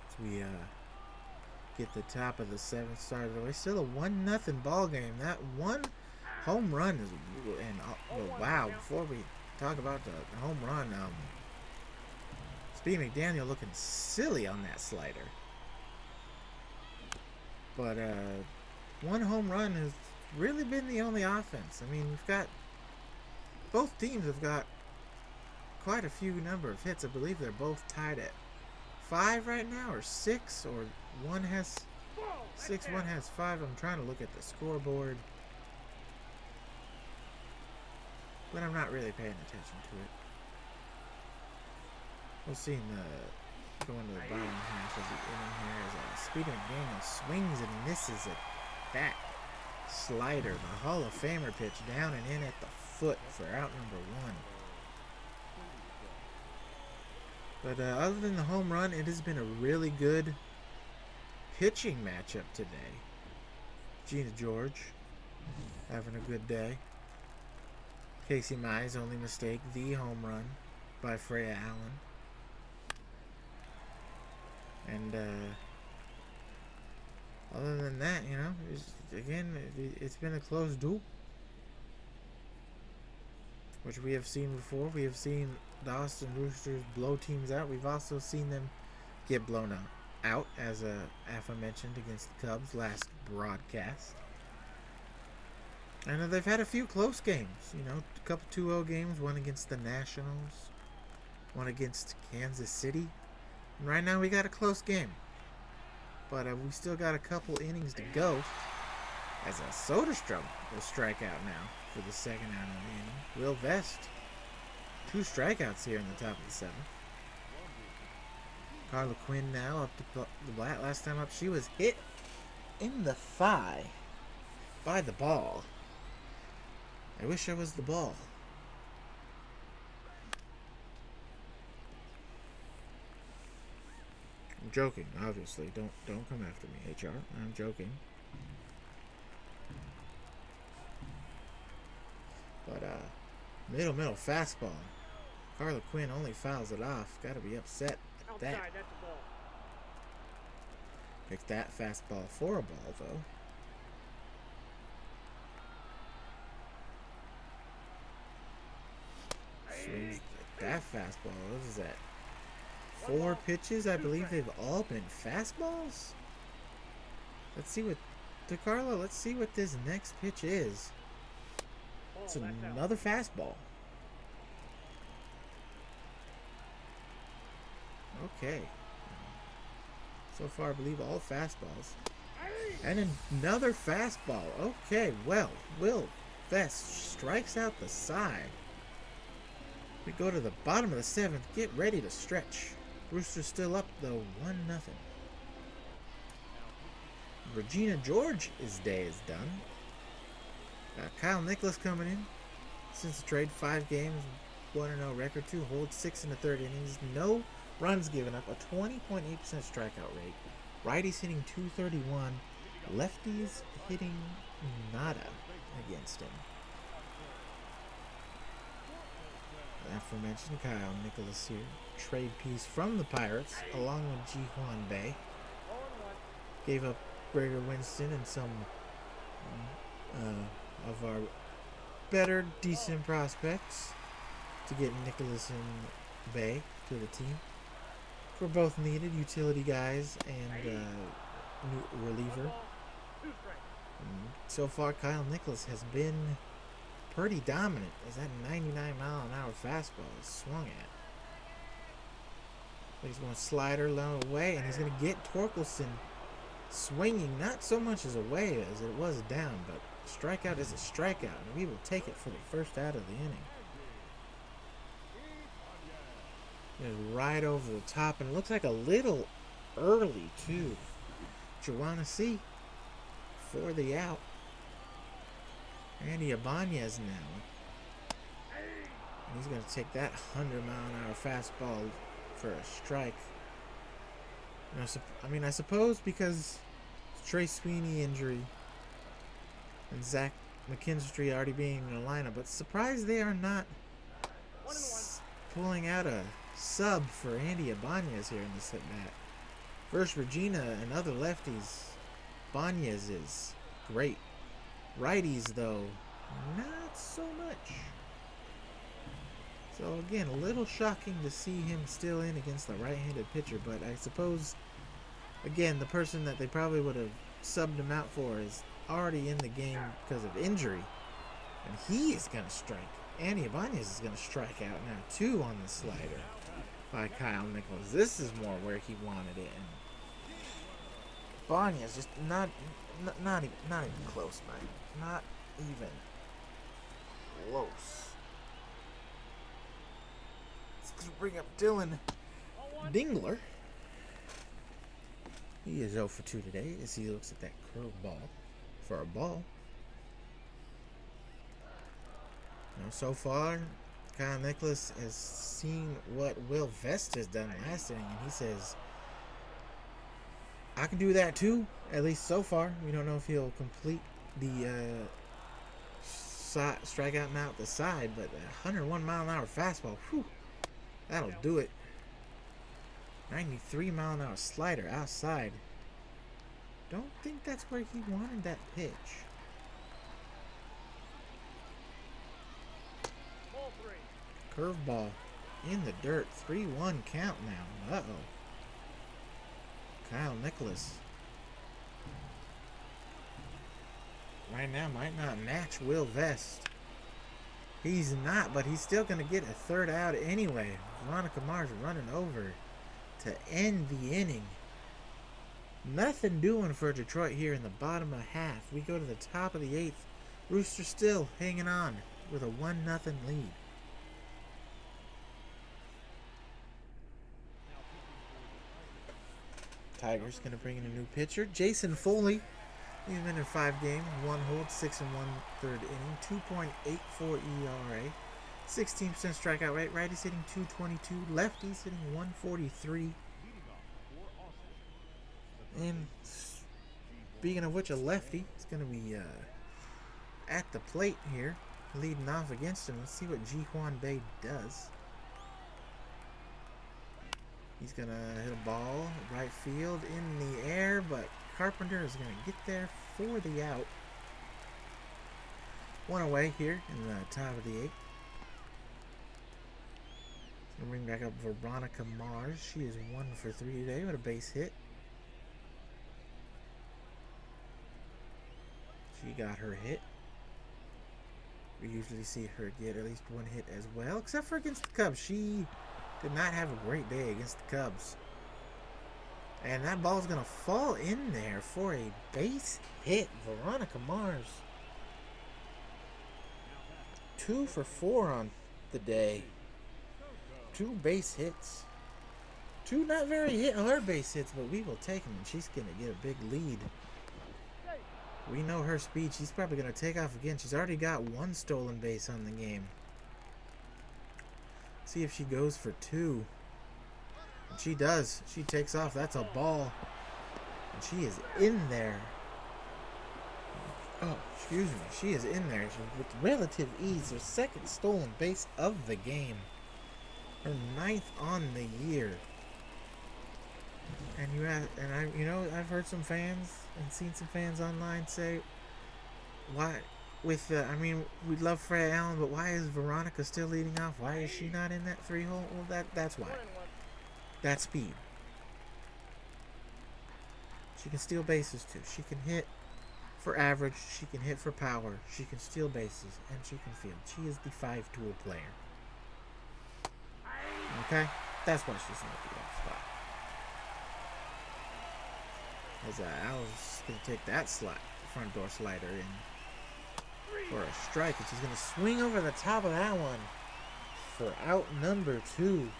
So we get the top of the 7th started away. Still a 1-0 ball game. That one home run is, and wow! Before we talk about the home run, Speedy McDaniel looking silly on that slider. But one home run has really been the only offense. I mean, we've got both teams have got quite a few number of hits. I believe they're both tied at 5 right now, or 6, or one has 6, one has 5. I'm trying to look at the scoreboard, but I'm not really paying attention to it. We'll see in the going to the bottom half of the inning here as Speedy McDaniel swings and misses at that slider, the Hall of Famer pitch, down and in at the foot for out number 1. But other than the home run, it has been a really good pitching matchup today. Gina George having a good day. Casey Mize only mistake, the home run by Freya Allen. And other than that, you know, it's been a close duel, which we have seen before. We have seen the Austin Roosters blow teams out. We've also seen them get blown out, as aforementioned against the Cubs last broadcast. And they've had a few close games, you know, a couple 2-0 games, one against the Nationals, one against Kansas City. And right now we got a close game. But we still got a couple innings to go. As Soderstrom will strike out now for the 2nd out of the inning. Will Vest, 2 strikeouts here in the top of the 7th. Carla Quinn now up to the bat. Last time up, she was hit in the thigh by the ball. I wish I was the ball. I'm joking, obviously. Don't come after me, HR. I'm joking. But middle fastball. Carla Quinn only fouls it off. Gotta be upset at that. Outside, that's a ball. Picked that fastball for a ball, though. Swings that fastball. What is that? 4 pitches? I believe they've all been fastballs. Let's see what DeCarlo. Let's see what this next pitch is. It's another fastball. Okay. So far, I believe all fastballs. And another fastball. Okay, well, Will Vest strikes out the side. We go to the bottom of the 7th. Get ready to stretch. Roosters still up, though, 1-0. Regina George's day is done. Kyle Nicholas coming in. Since the trade, 5 games, 1-0 record, 2 holds, 6 in the 3rd innings, no runs given up, a 20.8% strikeout rate. Righties hitting .231, lefties hitting nada against him. Aforementioned Kyle Nicholas here, trade piece from the Pirates, along with Ji-Hwan Bae. Gave up Gregor Winston and some of our better, decent prospects to get Nicholas and Bay to the team. We're both needed, utility guys and new reliever. So far, Kyle Nicholas has been pretty dominant as that 99-mile-an-hour fastball is swung at. But he's going to slider low away, and he's going to get Torkelson swinging not so much as away as it was down, but strikeout is a strikeout, and we will take it for the first out of the inning. It's right over the top, and it looks like a little early, too. Joanna C. for the out. Andy Ibanez now. And he's going to take that 100-mile-an-hour fastball for a strike. I suppose because Trey Sweeney injury and Zach McKinstry already being in the lineup, but surprised they are not pulling out a sub for Andy Ibanez here in this at-bat. Versus Regina and other lefties, Ibanez is great. Righties, though, not so much. So, again, a little shocking to see him still in against the right-handed pitcher, but I suppose, again, the person that they probably would have subbed him out for is already in the game because of injury, and he is going to strike. Andy Ibanez is going to strike out now, 2 on the slider by Kyle Nicholas. This is more where he wanted it, and Ibanez just not even close, man. Not even close. It's going to bring up Dylan Dingler. He is 0 for 2 today as he looks at that curveball for a ball. So far, Kyle Nicholas has seen what Will Vest has done last inning, and he says, I can do that too, at least so far. We don't know if he'll complete the strikeout and out the side, but a 101-mile-an-hour fastball, whew, that'll do it. 93-mile-an-hour slider outside. Don't think that's where he wanted that pitch. Curveball in the dirt. 3-1 count now. Uh-oh. Kyle Nicholas right now might not match Will Vest. He's not, but he's still going to get a third out anyway. Veronica Mars running over to end the inning. Nothing doing for Detroit here in the bottom of half. We go to the top of the 8th. Roosters still hanging on with a 1-0 lead. Tigers going to bring in a new pitcher, Jason Foley. He's been in 5 games, 1 hold, 6 1/3 inning, 2.84 ERA, 16% strikeout rate. Righties hitting .222, lefties hitting .143. And speaking of which, a lefty is going to be at the plate here, leading off against him. Let's see what Ji-Hwan Bae does. He's going to hit a ball right field in the air, but Carpenter is going to get there for the out. 1 away here in the top of the 8th. Going to bring back up Veronica Mars. She is 1 for 3 today with a base hit. She got her hit. We usually see her get at least 1 hit as well, except for against the Cubs. She did not have a great day against the Cubs. And that ball's going to fall in there for a base hit. Veronica Mars. 2 for 4 on the day. 2 base hits. 2 not very hard base hits, but we will take them. And she's going to get a big lead. We know her speed. She's probably going to take off again. She's already got 1 stolen base on the game. See if she goes for 2. And she does. She takes off. That's a ball. And she is in there. Oh, excuse me. She is in there with relative ease. Her 2nd stolen base of the game. Her 9th on the year. And I've heard some fans and seen some fans online say, why, we love Freya Allen, but why is Veronica still leading off? Why is she not in that 3-hole? Well, that's why. That's speed. She can steal bases too. She can hit for average. She can hit for power. She can steal bases, and she can field. She is the 5-tool player. Okay, that's why she's not the off spot. As Al's going to take that front door slider in for a strike, and she's going to swing over the top of that one for out number 2.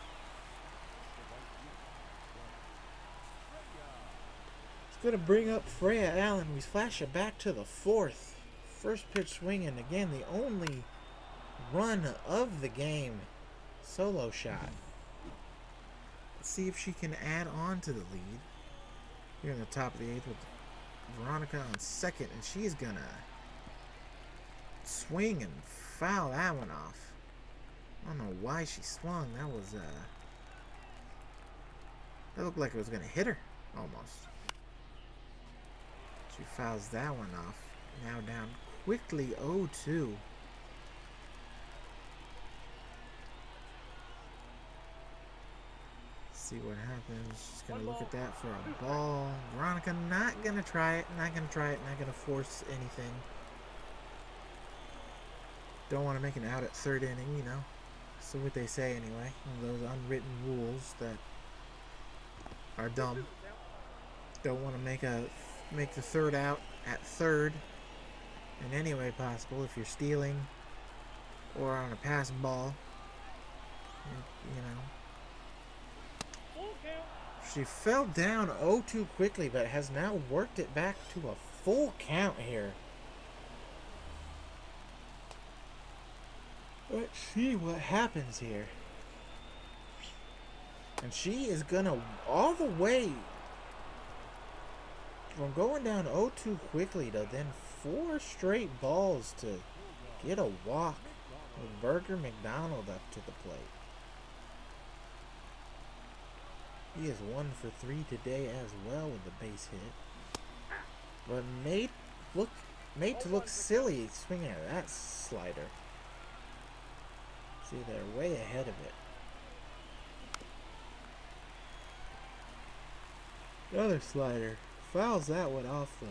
It's going to bring up Freya Allen. We flash it back to the 4th. First pitch swinging. Again, the only run of the game. Solo shot. Let's see if she can add on to the lead. Here in the top of the 8th with Veronica on 2nd, and she's gonna swing and foul that one off. I don't know why she swung. That looked like it was gonna hit her almost. She fouls that one off. Now down quickly 0-2. See what happens. She's gonna look at that for a ball. Veronica not gonna try it. Not gonna force anything. Don't want to make an out at 3rd inning, you know. So what they say anyway. One of those unwritten rules that are dumb. Don't want to make the 3rd out at 3rd in any way possible. If you're stealing or on a pass ball, you know. She fell down 0-2 quickly, but has now worked it back to a full count here. Let's see what happens here. And she is gonna all the way from going down 0-2 quickly to then 4 straight balls to get a walk with Burger McDonald up to the plate. He is 1 for 3 today as well with the base hit. But made to look silly swinging at that slider. See, they're way ahead of it. Another slider. Fouls that one off though.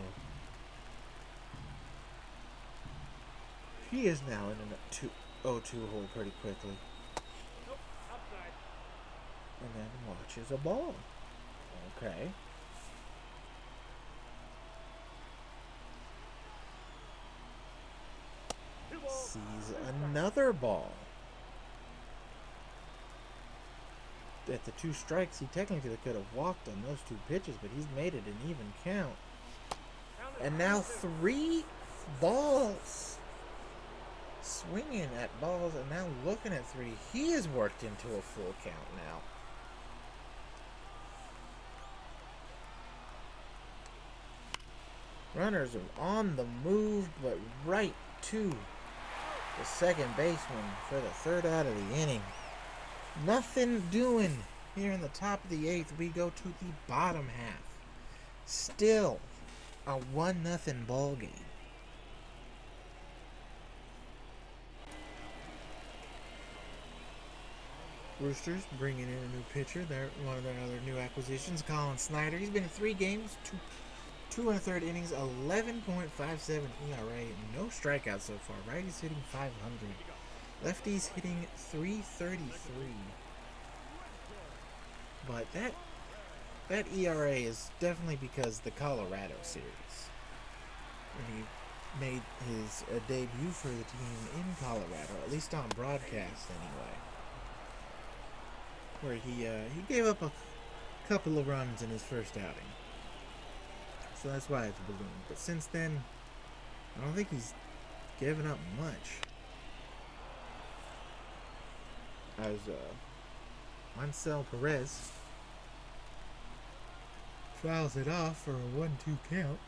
He is now in a 0-2 hole pretty quickly. And then watches a ball. Okay. Sees another ball. At the 2 strikes, he technically could have walked on those 2 pitches, but he's made it an even count. And now 3 balls. Swinging at balls and now looking at 3. He has worked into a full count now. Runners are on the move, but right to the second baseman for the 3rd out of the inning. Nothing doing here in the top of the 8th. We go to the bottom half. Still a 1-0 ball game. Roosters bringing in a new pitcher. They're one of their other new acquisitions, Colin Snyder. He's been in 3 games, 2 1/3 innings, 11.57 ERA, no strikeouts so far. Righties hitting 500. Lefties hitting 333. but that ERA is definitely because the Colorado series, when he made his debut for the team in Colorado, at least on broadcast anyway, where he gave up a couple of runs in his first outing. So that's why it's ballooned. But since then, I don't think he's given up much. As Mansell Perez fouls it off for a 1-2 count.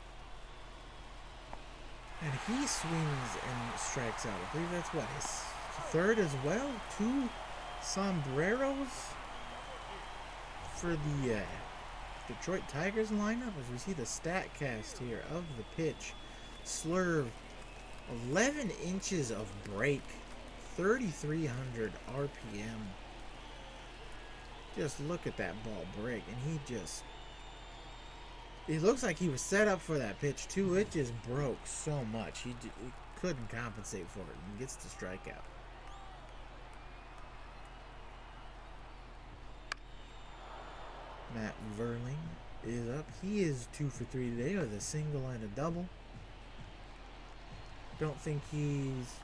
And he swings and strikes out. I believe that's what, his third as well? 2 sombreros for the Detroit Tigers lineup, as we see the stat cast here of the pitch. Slurve, 11 inches of break, 3,300 RPM. Just look at that ball break, and it looks like he was set up for that pitch too. It just broke so much. He couldn't compensate for it and gets the strikeout. Matt Verling is up. He is 2 for 3 today with a single and a double. Don't think he's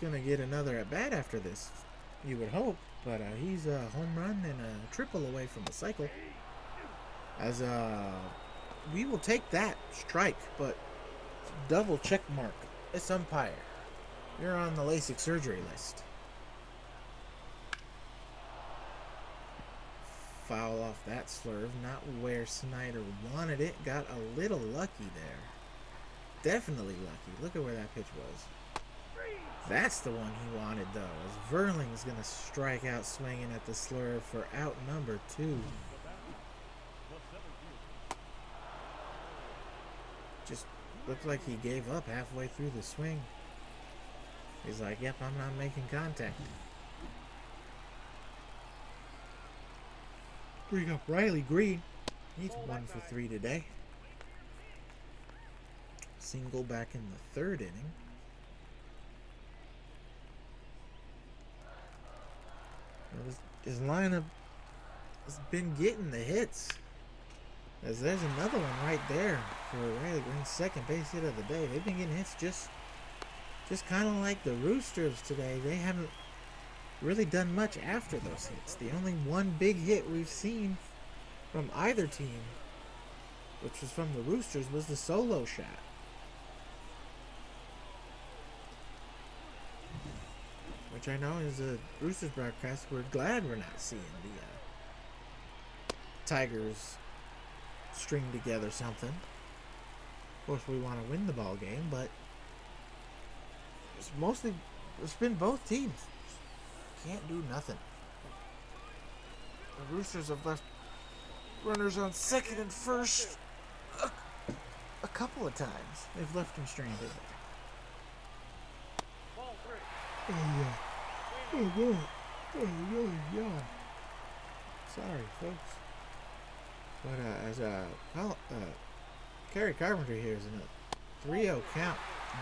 gonna get another at bat after this, you would hope, but he's a home run and a triple away from a cycle. As we will take that strike, but double check mark. It's umpire. You're on the LASIK surgery list. Foul off that slurve, not where Snyder wanted it. Got a little lucky there. Definitely lucky. Look at where that pitch was. That's the one he wanted, though, as Verling's going to strike out swinging at the slurve for out number 2. Just looked like he gave up halfway through the swing. He's like, yep, I'm not making contact. Bring up Riley Green. He's 1 for 3 today. Single back in the 3rd inning. His lineup has been getting the hits. As there's another one right there for Riley Green's second base hit of the day. They've been getting hits just kind of like the Roosters today. They haven't really done much after those hits. The only one big hit we've seen from either team, which was from the Roosters, was the solo shot. Which I know is a Roosters broadcast. We're glad we're not seeing the Tigers string together something. Of course, we want to win the ball game, but it's been both teams. Can't do nothing. The Roosters have left runners on second and first a couple of times. They've left them stranded. Oh, yeah. Oh, God. Oh, yeah. Sorry, folks. But as Kerry Carpenter here is in a 3-0 count.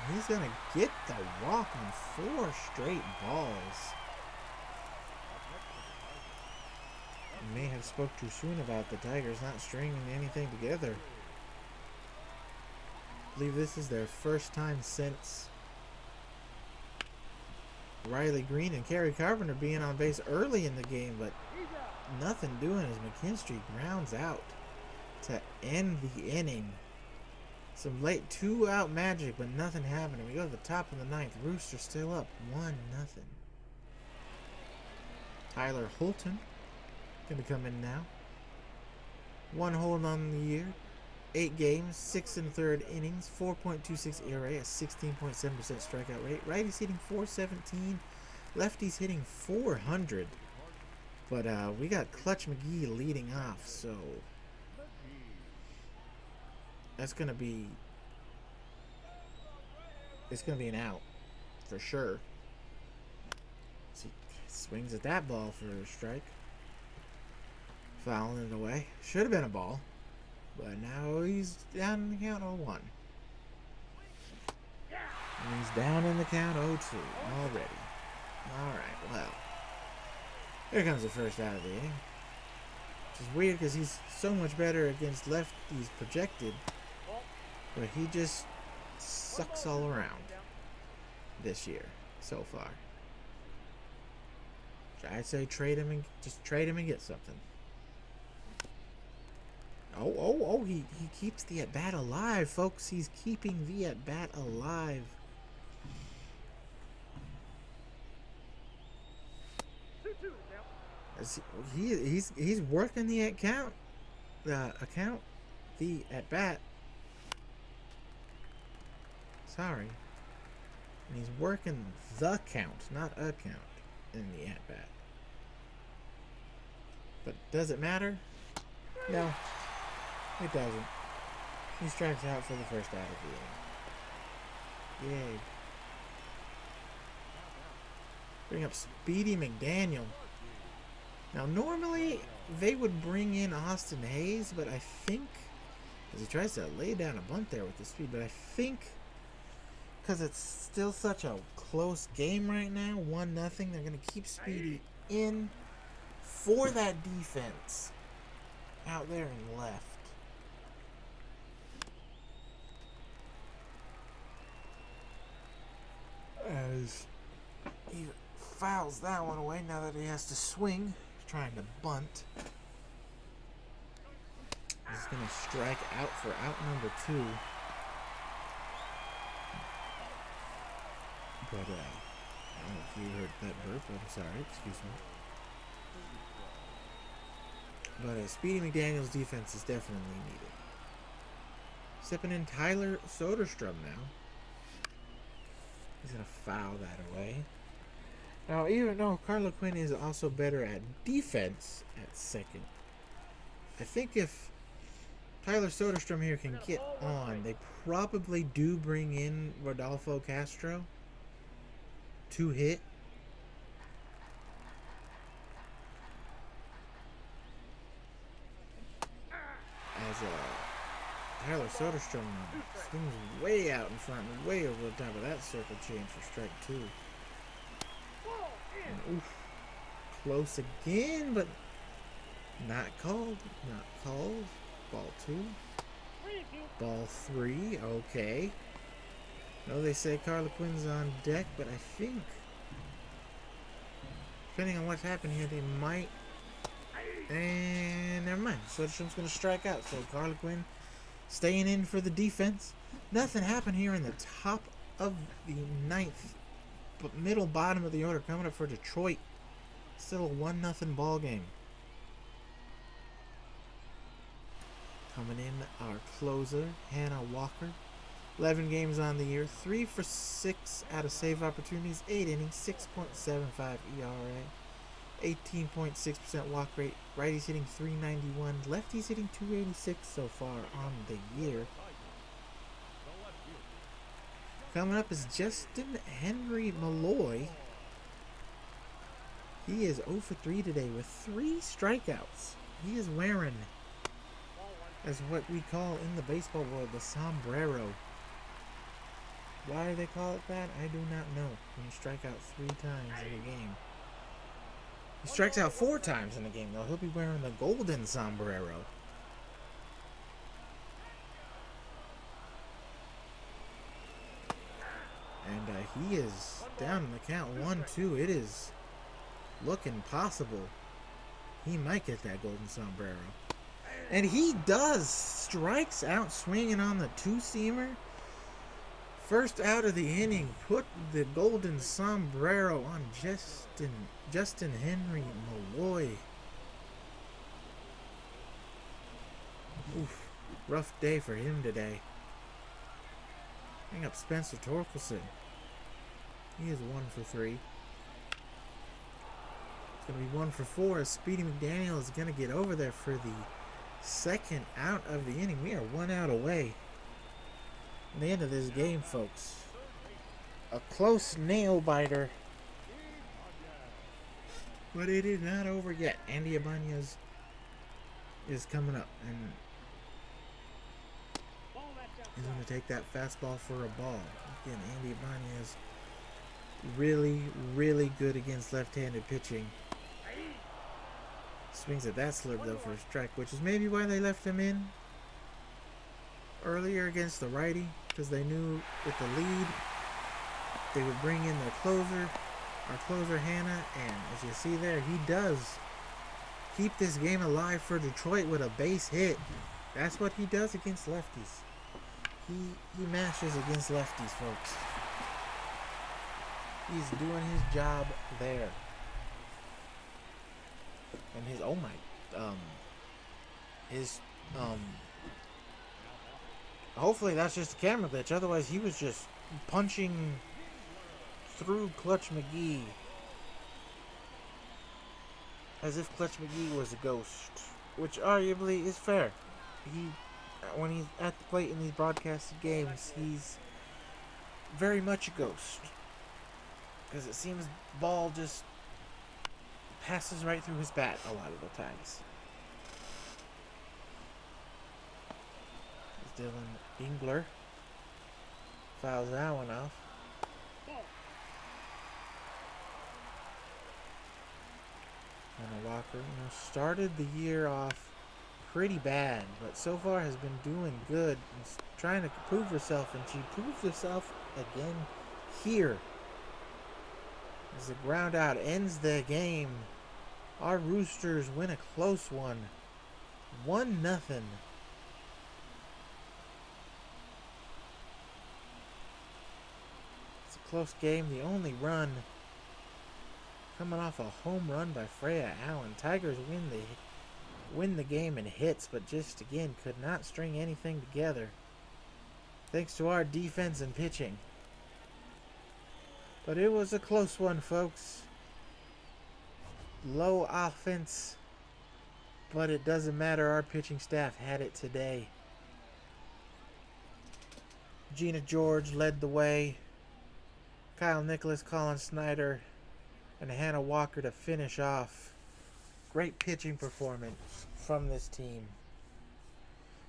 And he's going to get the walk on 4 straight balls. May have spoke too soon about the Tigers not stringing anything together. I believe this is their first time since Riley Green and Kerry Carpenter being on base early in the game, but nothing doing as McKinstry grounds out to end the inning. Some late 2-out magic, but nothing happening. We go to the top of the 9th. Roosters still up 1-0. Tyler Holton going to come in now. 1 hold on the year. 8 games, 6 1/3 innings, 4.26 ERA, a 16.7% strikeout rate. Righties hitting 417, lefties hitting 400. But we got Clutch McGee leading off, so it's gonna be an out for sure. See, swings at that ball for a strike. Fouling it away. Should have been a ball. But now he's down in the count 0-1. And he's down in the count 0-2 already. Alright, well. Here comes the first out of the inning. It's weird because he's so much better against lefties projected, Ball. but he just sucks all around Down. this year so far. I'd say trade him and just trade him and get something. Oh, he keeps the at-bat alive, folks. He's keeping the at-bat alive. 2-2 down. He's working the account. The at-bat. Sorry. And he's working the count, not a count, in the at-bat. But does it matter? No. It doesn't. He strikes out for the first out of the inning. Yay. Bring up Speedy McDaniel. Now, normally, they would bring in Austin Hayes, but I think, as he tries to lay down a bunt there with the speed, but I think, because it's still such a close game right now, 1-0, they're going to keep Speedy in for that defense out there in left. As he fouls that one away now that he has to swing, trying to bunt. He's going to strike out for out number 2. But, I don't know if you heard that burp. I'm sorry. Excuse me. But Speedy McDaniel's defense is definitely needed. Stepping in Tyler Soderstrom now. He's going to foul that away. Now, even though Carla Quinn is also better at defense at second, I think if Tyler Soderstrom here can get on, they probably do bring in Rodolfo Castro to hit. As Tyler Soderstrom swings way out in front, way over the top of that circle change for strike 2. And, oof, close again, but not called. Not called. Ball 2. Ball 3. Okay. No, they say Carla Quinn's on deck, but I think, depending on what's happened here, they might. And never mind. Soderstrom's going to strike out. So Carla Quinn staying in for the defense. Nothing happened here in the top of the 9th. But middle bottom of the order coming up for Detroit. Still a 1-0 ball game. Coming in our closer, Hannah Walker. 11 games on the year, 3 for 6 out of save opportunities, 8 innings, 6.75 ERA, 18.6% walk rate. Righties hitting 391, lefties hitting 286 so far on the year. Coming up is Justin Henry Malloy. He is 0 for 3 today with 3 strikeouts. He is wearing, as what we call in the baseball world, the sombrero. Why do they call it that? I do not know. When you strike out 3 times in a game. He strikes out 4 times in a game, though. He'll be wearing the golden sombrero. And he is down in the count 1-2. It is looking possible he might get that golden sombrero. And he does. Strikes out swinging on the 2-seamer. First out of the inning, put the golden sombrero on Justin Henry Malloy. Oof, rough day for him today. Bring up Spencer Torkelson. He is 1 for 3. It's going to be 1 for 4 as Speedy McDaniel is going to get over there for the second out of the inning. We are 1 out away. The end of this game, folks. A close nail biter, but it is not over yet. Andy Ibanez is coming up, and he's going to take that fastball for a ball. Again, Andy Ibanez really, really good against left-handed pitching. Swings at that slurve though for a strike, which is maybe why they left him in earlier against the righty, because they knew with the lead they would bring in their closer, our closer Hannah, and as you see there, he does keep this game alive for Detroit with a base hit. That's what he does against lefties. He mashes against lefties, folks. He's doing his job there. And his his hopefully that's just a camera glitch. Otherwise he was just punching through Clutch McGee as if Clutch McGee was a ghost, which arguably is fair. When he's at the plate in these broadcasted games, he's very much a ghost, because it seems the ball just passes right through his bat a lot of the times. Dylan Engler fouls that one off. And Walker, started the year off pretty bad, but so far has been doing good and trying to prove herself, and she proves herself again here. As the ground out ends the game, our Roosters win a close one, 1-0. It's a close game. The only run coming off a home run by Freya Allen. Tigers win the game in hits, but just again could not string anything together, thanks to our defense and pitching. But it was a close one, folks. Low offense, but it doesn't matter. Our pitching staff had it today. Gina George led the way. Kyle Nicholas, Colin Snyder, and Hannah Walker to finish off. Great pitching performance from this team.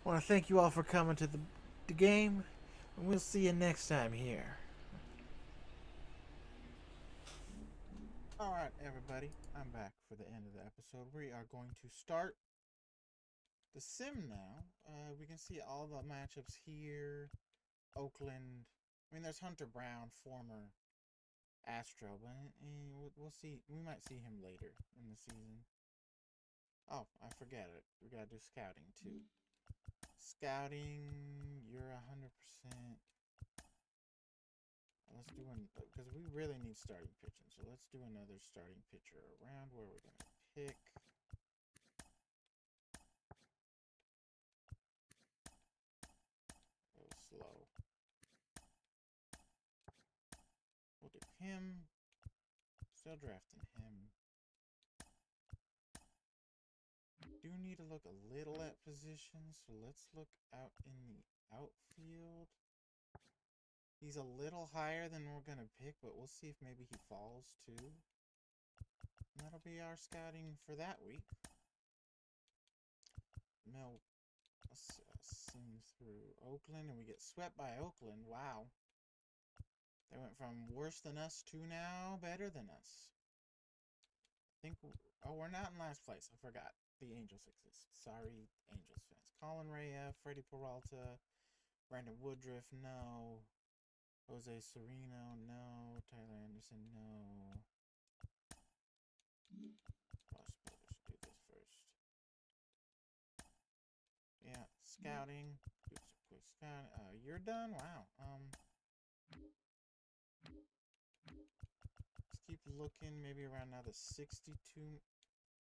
I want to thank you all for coming to the game, and we'll see you next time here. Alright, everybody, I'm back for the end of the episode. We are going to start the sim now. We can see all the matchups here. Oakland. I mean, there's Hunter Brown, former Astro, but we'll see. We might see him later in the season. Oh, I forget it. We gotta do scouting too. Scouting, you're 100%. Let's do one, because we really need starting pitching. So let's do another starting pitcher around where we're gonna pick. Go slow. We'll do him. Still drafting him. Do need to look a little at positions, so let's look out in the outfield. He's a little higher than we're gonna pick, but we'll see if maybe he falls too. And that'll be our scouting for that week. Let's sim through Oakland, and we get swept by Oakland. Wow. They went from worse than us to now better than us. We're not in last place. I forgot. The Angels exist. Sorry, Angels fans. Colin Rea, Freddie Peralta, Brandon Woodruff, no. Jose Sereno, no. Tyler Anderson, no. Let's do this first. Yeah, scouting. Do some quick scouting. You're done? Wow. Let's keep looking. Maybe around now the 62.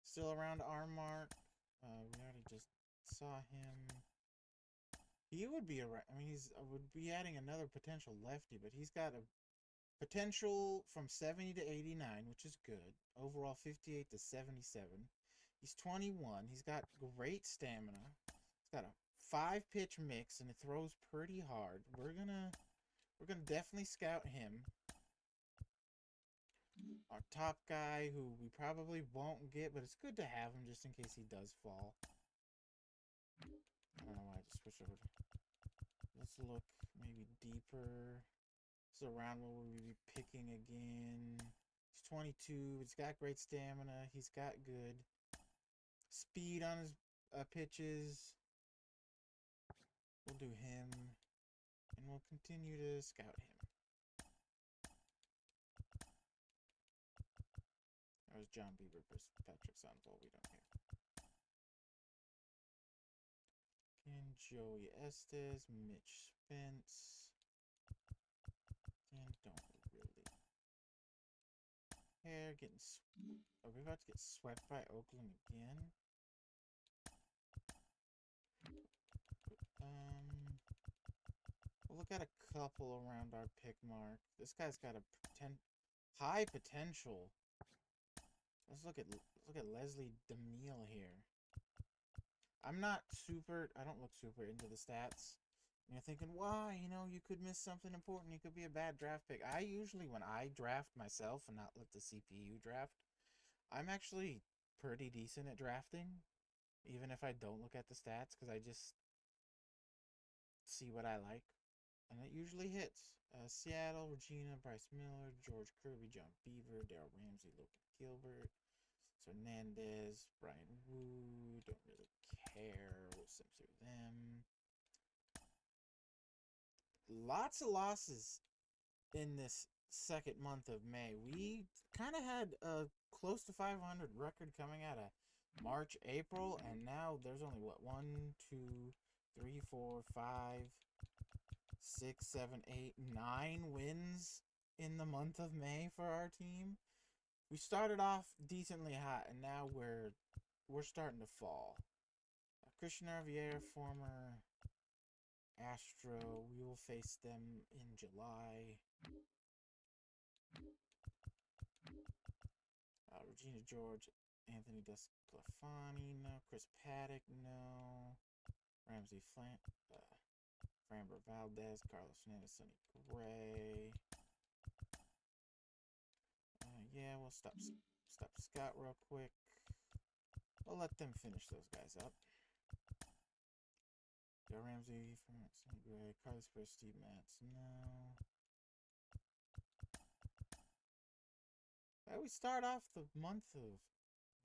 Still around our mark. We already just saw him. He would be would be adding another potential lefty, but he's got a potential from 70 to 89, which is good. Overall 58 to 77. He's 21. He's got great stamina. He's got a 5-pitch mix, and it throws pretty hard. We're gonna definitely scout him. Our top guy, who we probably won't get, but it's good to have him just in case he does fall. I don't know why I just switched over to... Let's look maybe deeper. This is around where we'll be picking again. He's 22. He's got great stamina. He's got good speed on his pitches. We'll do him, and we'll continue to scout him. That was John Bieber versus Patrick Sandoval. We don't care. And Joey Estes, Mitch Spence. And don't really care. Are we about to get swept by Oakland again? We'll look at a couple around our pick mark. This guy's got a high potential. Let's look at Leslie DeMille here. I don't look super into the stats. And you're thinking, why? You could miss something important. You could be a bad draft pick. I usually, when I draft myself and not let the CPU draft, I'm actually pretty decent at drafting, even if I don't look at the stats, because I just see what I like. And it usually hits. Seattle, Regina, Bryce Miller, George Kirby, John Beaver, Darrell Ramsey, Logan Gilbert, Hernandez, Brian Wu. Don't really care. We'll sim through them. Lots of losses in this second month of May. We kind of had a close to 500 record coming out of March, April, and now there's only 1, 2, 3, 4, 5, 6, 7, 8, 9 wins in the month of May for our team. We started off decently hot, and now we're starting to fall. Christian Javier, former Astro. We will face them in July. Regina George, Anthony Desclafani, no. Chris Paddock, no. Ramsey Framber Valdez, Carlos Fernandez, Sonny Gray. Yeah, we'll stop Scott real quick. We'll let them finish those guys up. Joe Ramsey, Sonny Gray, Carlos Perez, Steve Matz, no. We start off the month of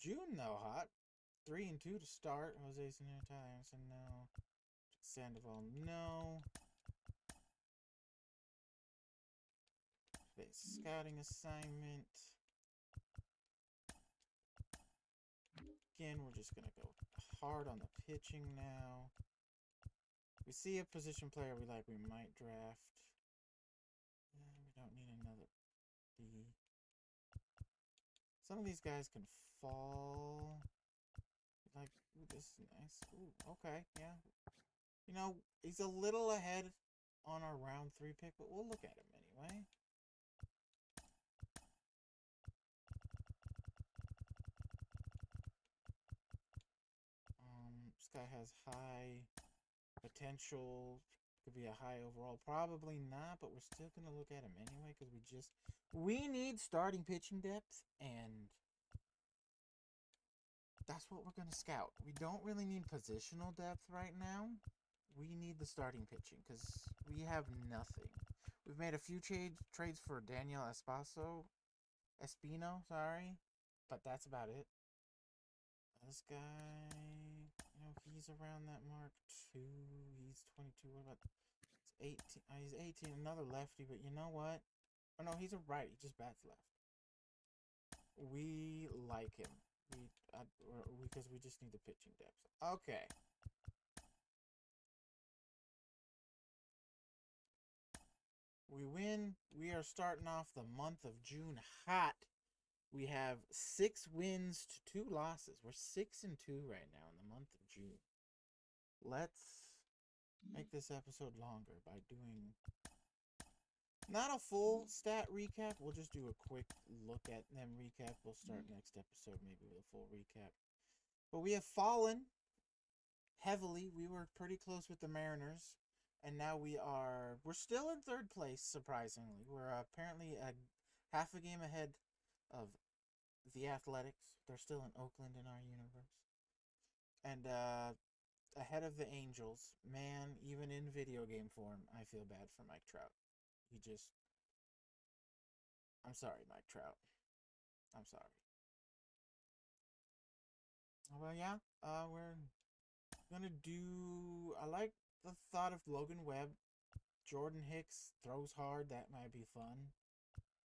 June though hot. 3-2 to start. Jose Sanita, Anderson, no. Sandoval, no. Today's scouting assignment. Again, we're just gonna go hard on the pitching now. We see a position player we like, we might draft. We don't need another D. Some of these guys can fall. Like, ooh, this is nice. Ooh, okay, yeah. He's a little ahead on our round 3 pick, but we'll look at him anyway. This guy has high potential. Could be a high overall. Probably not, but we're still going to look at him anyway because we need starting pitching depth, and that's what we're going to scout. We don't really need positional depth right now. We need the starting pitching because we have nothing. We've made a few trades for Daniel Espino, but that's about it. This guy, he's around that mark too. He's 22. What about 18? He's 18. Another lefty, but you know what? Oh no, he's a righty. He just bats left. We like him. Because we just need the pitching depth. Okay. We win. We are starting off the month of June hot. We have 6 wins to 2 losses. We're 6-2 right now in the month of June. Let's make this episode longer by doing not a full stat recap. We'll just do a quick look at them recap. We'll start next episode maybe with a full recap. But we have fallen heavily. We were pretty close with the Mariners. And now we're still in 3rd place, surprisingly. We're apparently a half a game ahead of the Athletics. They're still in Oakland in our universe. And ahead of the Angels. Man, even in video game form, I feel bad for Mike Trout. I'm sorry, Mike Trout. I'm sorry. Well, yeah. We're gonna do. I like the thought of Logan Webb. Jordan Hicks throws hard. That might be fun.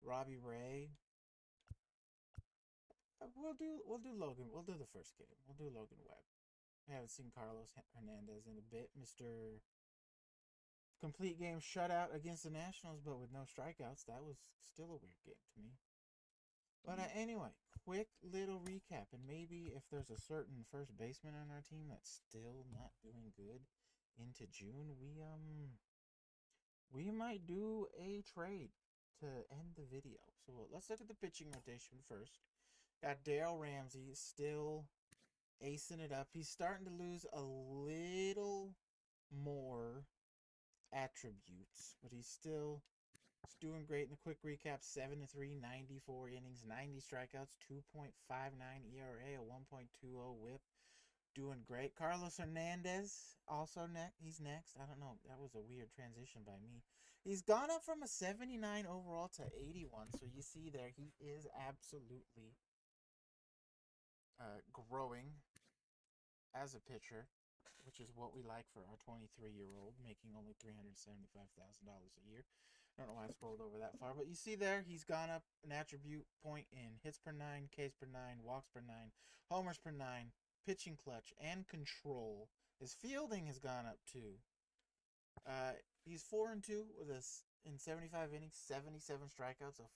Robbie Ray. We'll do Logan. We'll do the first game. We'll do Logan Webb. I haven't seen Carlos Hernandez in a bit. Mr. Complete game shutout against the Nationals, but with no strikeouts. That was still a weird game to me. But anyway, quick little recap, and maybe if there's a certain first baseman on our team that's still not doing good into June, we might do a trade to end the video. So let's look at the pitching rotation first. Got Daryl Ramsey still acing it up. He's starting to lose a little more attributes, but he's doing great in the quick recap. 7-3, 94 innings, 90 strikeouts, 2.59 ERA, a 1.20 WHIP. Doing great. Carlos Hernandez also next. He's next. I don't know. That was a weird transition by me. He's gone up from a 79 overall to 81. So you see there, he is absolutely growing as a pitcher, which is what we like for our 23-year-old, making only $375,000 a year. I don't know why I scrolled over that far, but you see there, he's gone up an attribute point in hits per 9, Ks per 9, walks per 9, homers per 9, pitching clutch, and control. His fielding has gone up too. He's 4-2 with us in 75 innings, 77 strikeouts, a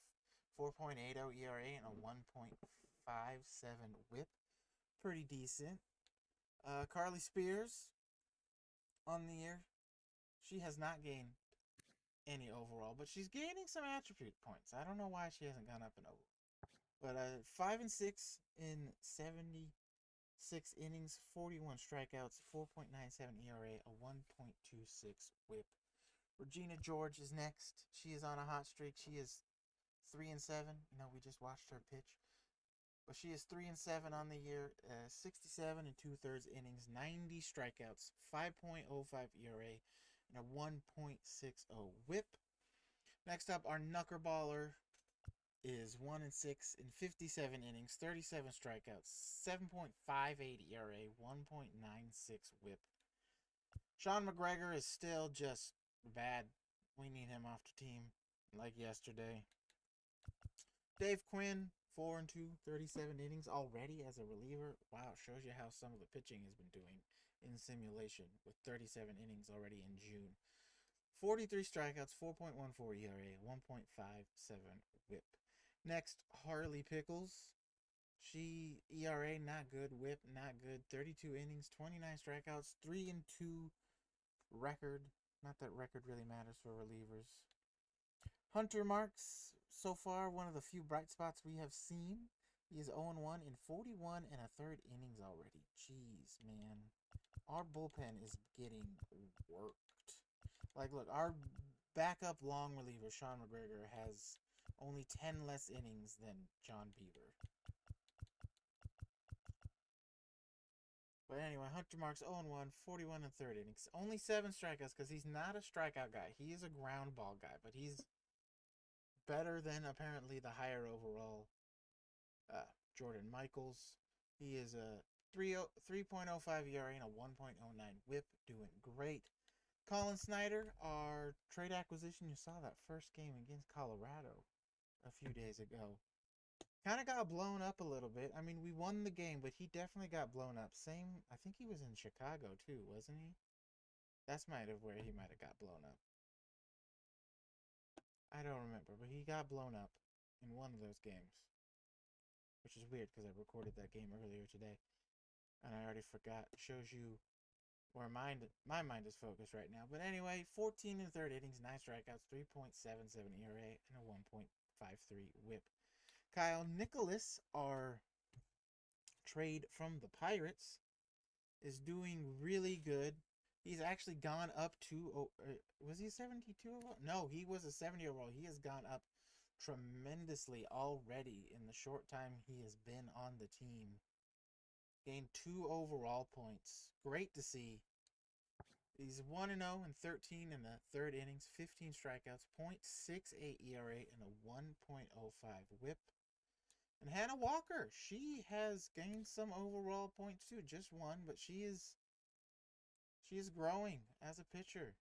4.80 ERA, and a 1.57 WHIP. Pretty decent. Carly Spears on the year. She has not gained any overall, but she's gaining some attribute points. I don't know why she hasn't gone up in overall. But 5-6 in 76 innings, 41 strikeouts, 4.97 ERA, a 1.26 WHIP. Regina George is next. She is on a hot streak. She is 3-7. You know, we just watched her pitch. But she is 3-7 on the year, 67 and 2/3 innings, 90 strikeouts, 5.05 ERA, and a 1.60 WHIP. Next up, our knuckerballer is 1-6 in 57 innings, 37 strikeouts, 7.58 ERA, 1.96 WHIP. Sean McGregor is still just bad. We need him off the team like yesterday. Dave Quinn, 4-2, 37 innings already as a reliever. Wow, shows you how some of the pitching has been doing in simulation with 37 innings already in June. 43 strikeouts, 4.14 ERA, 1.57 WHIP. Next, Harley Pickles. She ERA not good, WHIP not good. 32 innings, 29 strikeouts, 3-2 record. Not that record really matters for relievers. Hunter Marks, so far one of the few bright spots we have seen. He is 0-1 in 41 and a third innings already. Jeez, man. Our bullpen is getting worked. Like, look, our backup long reliever, Sean McGregor, has only 10 less innings than John Beaver. But anyway, Hunter Marks 0-1, 41 and third innings. Only 7 strikeouts because he's not a strikeout guy. He is a ground ball guy, but he's better than apparently the higher overall Jordan Michaels. He is a 3.05 ERA and a 1.09 WHIP, doing great. Colin Snyder, our trade acquisition, you saw that first game against Colorado a few days ago. Kind of got blown up a little bit. I mean, we won the game, but he definitely got blown up. Same, I think he was in Chicago too, wasn't he? That's might have where he might have got blown up. I don't remember, but he got blown up in one of those games. Which is weird because I recorded that game earlier today. And I already forgot. It shows you where my mind is focused right now. But anyway, 14 and third innings, 9 strikeouts, 3.77 ERA, and a 1.53 WHIP. Kyle Nicholas, our trade from the Pirates, is doing really good. He's actually gone up to, was he 72 overall? No, he was a 70 overall. He has gone up tremendously already in the short time he has been on the team. Gained 2 overall points. Great to see. He's 1-0 and 13 in the third innings, 15 strikeouts, .68 ERA, and a 1.05 WHIP. And Hannah Walker, she has gained some overall points too. Just one, but she is growing as a pitcher.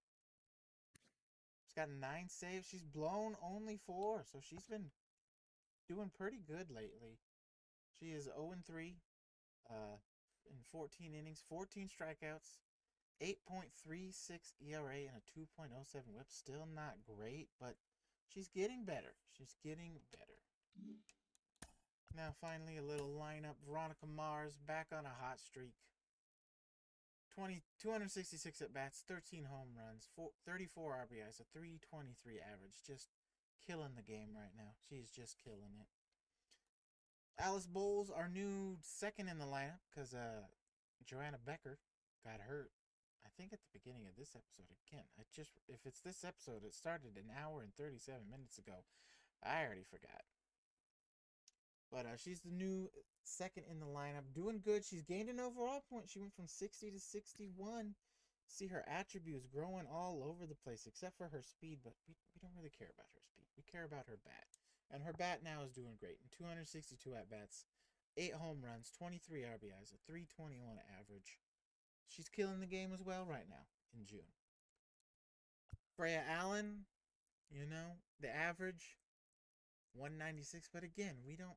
She's got 9 saves. She's blown only 4, so she's been doing pretty good lately. She is 0-3 uh, in 14 innings, 14 strikeouts, 8.36 ERA, and a 2.07 whip. Still not great, but she's getting better. She's getting better. Now, finally, a little lineup. Veronica Mars back on a hot streak. 266 at bats, 13 home runs, 34 RBIs, a 323 average. Just killing the game right now. She's just killing it. Alice Bowles, our new second in the lineup, because Joanna Becker got hurt. I think at the beginning of this episode again. If it's this episode, it started an hour and 37 minutes ago. I already forgot. But she's the new second in the lineup, doing good. She's gained an overall point. She went from 60 to 61. See her attributes growing all over the place, except for her speed. But we don't really care about her speed. We care about her bat. And her bat now is doing great. In 262 at-bats, 8 home runs, 23 RBIs, a 321 average. She's killing the game as well right now in June. Freya Allen, the average 196, but again, we don't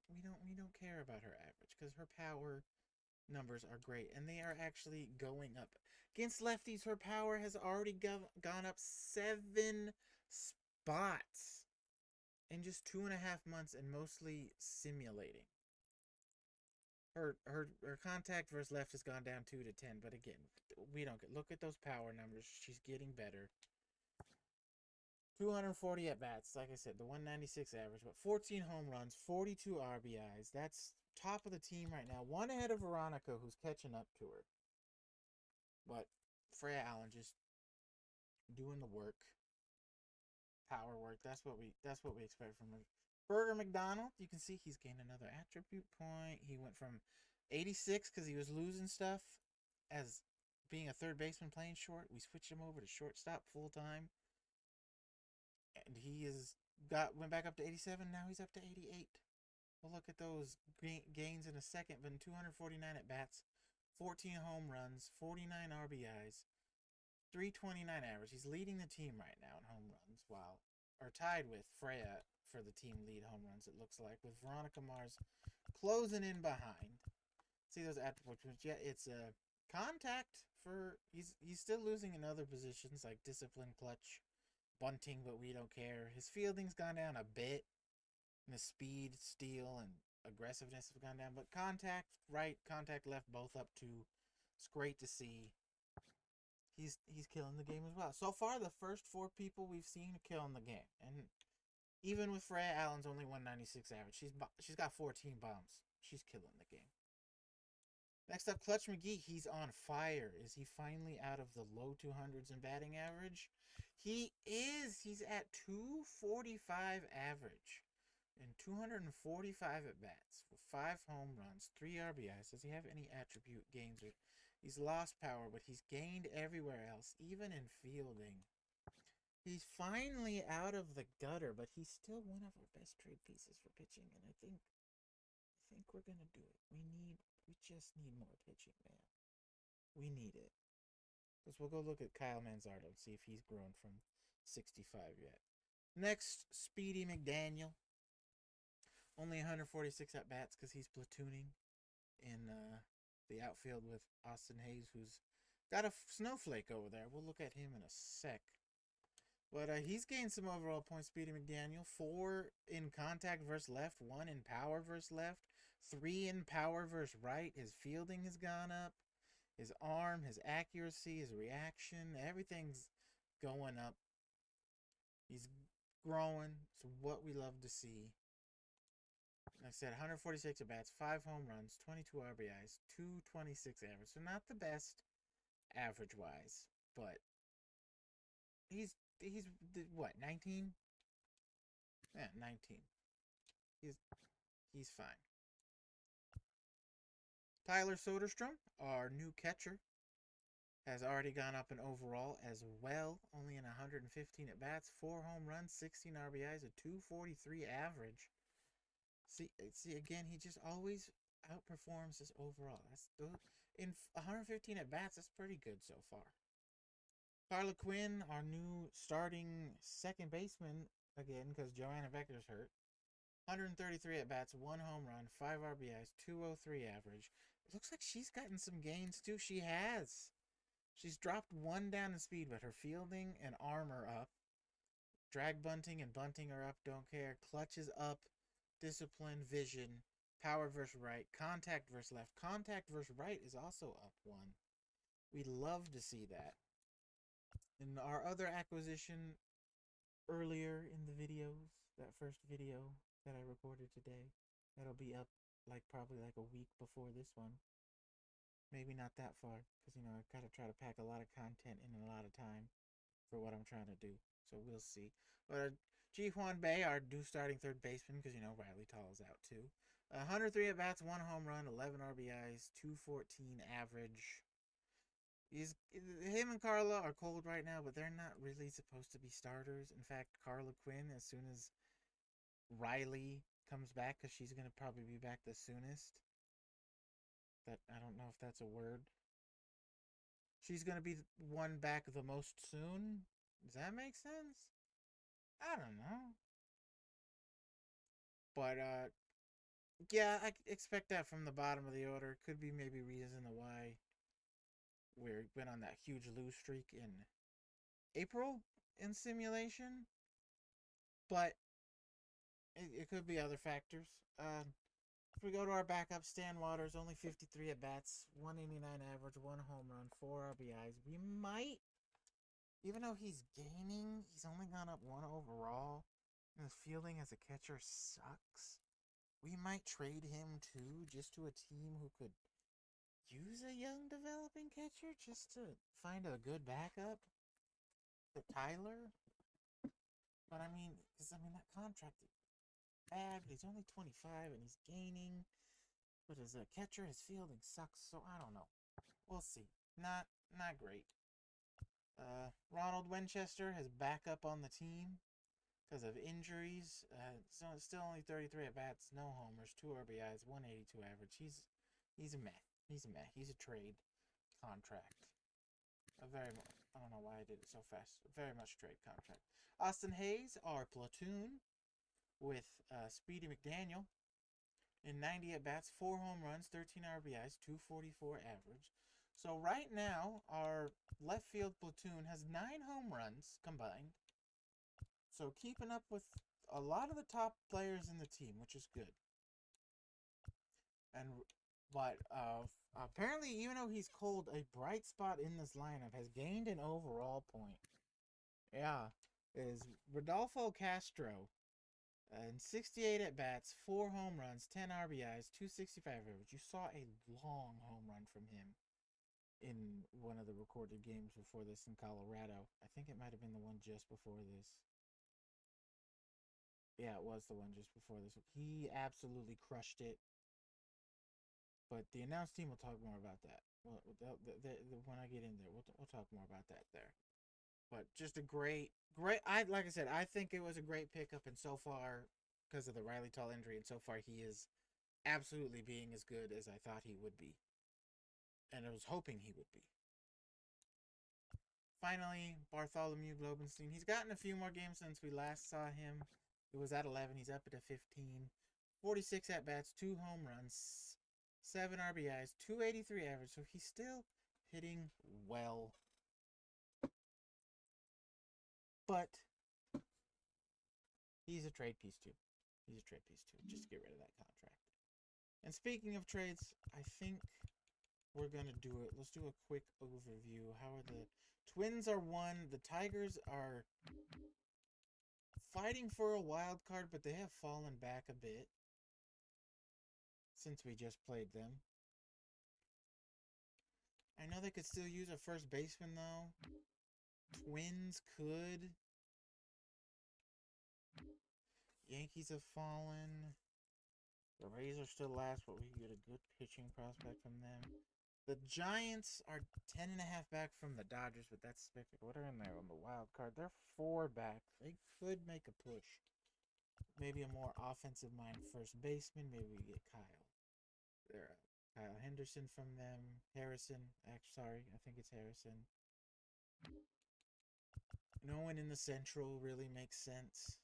care about her average because her power numbers are great and they are actually going up. Against lefties, her power has already gone up 7 spots in just 2.5 months, and mostly simulating. Her contact versus left has gone down 2 to 10, but again, we don't look at those power numbers. She's getting better. 240 at bats, like I said, the 196 average, but 14 home runs, 42 RBIs. That's top of the team right now. One ahead of Veronica, who's catching up to her. But Freya Allen just doing the work, power work. That's what we expect from her. Burger McDonald, you can see he's gained another attribute point. He went from 86 because he was losing stuff as being a third baseman playing short. We switched him over to shortstop full time. And he went back up to 87. Now he's up to 88. We'll look at those gains in a second. But in 249 at bats, 14 home runs, 49 RBIs, 329 average. He's leading the team right now in home runs, tied with Freya for the team lead home runs. It looks like, with Veronica Mars closing in behind. See those attributes? Yeah, it's a contact for. He's still losing in other positions like discipline, clutch, bunting, but we don't care. His fielding's gone down a bit, and the speed, steal, and aggressiveness have gone down. But contact right, contact left, both up 2. It's great to see. He's killing the game as well. So far, the first 4 people we've seen are killing the game, and even with Freya Allen's only 196 average, she's got 14 bombs. She's killing the game. Next up, Clutch McGee. He's on fire. Is he finally out of the low 200s in batting average? He is. He's at 245 average and 245 at bats with 5 home runs, 3 RBIs. Does he have any attribute gains? He's lost power, but he's gained everywhere else, even in fielding. He's finally out of the gutter, but he's still one of our best trade pieces for pitching, and I think we're gonna do it. We just need more pitching, man. We need it. Because we'll go look at Kyle Manzardo and see if he's grown from 65 yet. Next, Speedy McDaniel. Only 146 at bats because he's platooning in the outfield with Austin Hayes, who's got a snowflake over there. We'll look at him in a sec. But he's gained some overall points, Speedy McDaniel. 4 in contact versus left, 1 in power versus left, 3 in power versus right. His fielding has gone up. His arm, his accuracy, his reaction, everything's going up. He's growing. It's what we love to see. Like I said, 146 at bats, 5 home runs, 22 RBIs, 226 average. So not the best average-wise, but he's what, 19? Yeah, 19. He's fine. Tyler Soderstrom, our new catcher, has already gone up in overall as well. Only in 115 at bats, 4 home runs, 16 RBIs, a 243 average. See again. He just always outperforms his overall. In 115 at bats. That's pretty good so far. Carla Quinn, our new starting second baseman again because Joanna Becker's hurt. 133 at bats, one home run, 5 RBIs, 203 average. It looks like she's gotten some gains too. She has. She's dropped one down in speed, but her fielding and arm are up. Drag bunting and bunting are up, don't care. Clutch is up. Discipline, vision, power versus right, contact versus left. Contact versus right is also up one. We love to see that. In our other acquisition earlier in the videos, that first video that I recorded today, that'll be up probably like a week before this one. Maybe not that far, because I've got to try to pack a lot of content in a lot of time for what I'm trying to do. So we'll see. But Ji Hwan Bae, our new starting third baseman, because Riley Tall is out too. 103 at bats, one home run, 11 RBIs, 214 average. Him and Carla are cold right now, but they're not really supposed to be starters. In fact, Carla Quinn, as soon as Riley comes back, because she's gonna probably be back the soonest. That I don't know if that's a word. She's gonna be one back the most soon. Does that make sense? I don't know. But yeah, I expect that from the bottom of the order. Could be maybe reason why we went on that huge lose streak in April in simulation. But it could be other factors. If we go to our backup, Stan Waters, only 53 at bats, 189 average, one home run, 4 RBIs. We might, even though he's gaining, he's only gone up one overall, and his fielding as a catcher sucks. We might trade him too, just to a team who could use a young developing catcher just to find a good backup to Tyler. But that contract is bad. He's only 25 and he's gaining. But as a catcher, his fielding sucks. So I don't know. We'll see. Not great. Ronald Winchester has backup on the team because of injuries. So it's still only 33 at bats, no homers, 2 RBIs, 182 average. He's a meh. He's a meh. He's a trade contract. I don't know why I did it so fast. Very much trade contract. Austin Hayes, our platoon, with Speedy McDaniel. In 90 at bats, 4 home runs, 13 RBIs, 244 average. So right now, our left field platoon has 9 home runs combined. So keeping up with a lot of the top players in the team, which is good. But apparently, even though he's cold, a bright spot in this lineup has gained an overall point. Yeah, is Rodolfo Castro. In 68 at bats, 4 home runs, 10 RBIs, 265 average. You saw a long home run from him in one of the recorded games before this in Colorado. I think it might have been the one just before this. Yeah, it was the one just before this. He absolutely crushed it. But the announce team will talk more about that. When I get in there, we'll talk more about that there. But just a great. Like I said, I think it was a great pickup, and so far, because of the Riley Tall injury, and so far he is absolutely being as good as I thought he would be, and I was hoping he would be. Finally, Bartholomew Globenstein. He's gotten a few more games since we last saw him. It was at 11. He's up at 15. 46 at bats, 2 home runs, 7 RBIs, 283 average. So he's still hitting well. But he's a trade piece too. Just to get rid of that contract. And speaking of trades, I think we're going to do it. Let's do a quick overview. How are the Twins are 1. The Tigers are fighting for a wild card, but they have fallen back a bit since we just played them. I know they could still use a first baseman, though. Twins could. Yankees have fallen. The Rays are still last, but we can get a good pitching prospect from them. The Giants are 10.5 back from the Dodgers, but that's spectacular. What are in there on the wild card? They're 4 back. They could make a push. maybe a more offensive mind first baseman. Maybe we get Kyle Henderson from them. Harrison. Sorry, I think it's Harrison. No one in the Central really makes sense.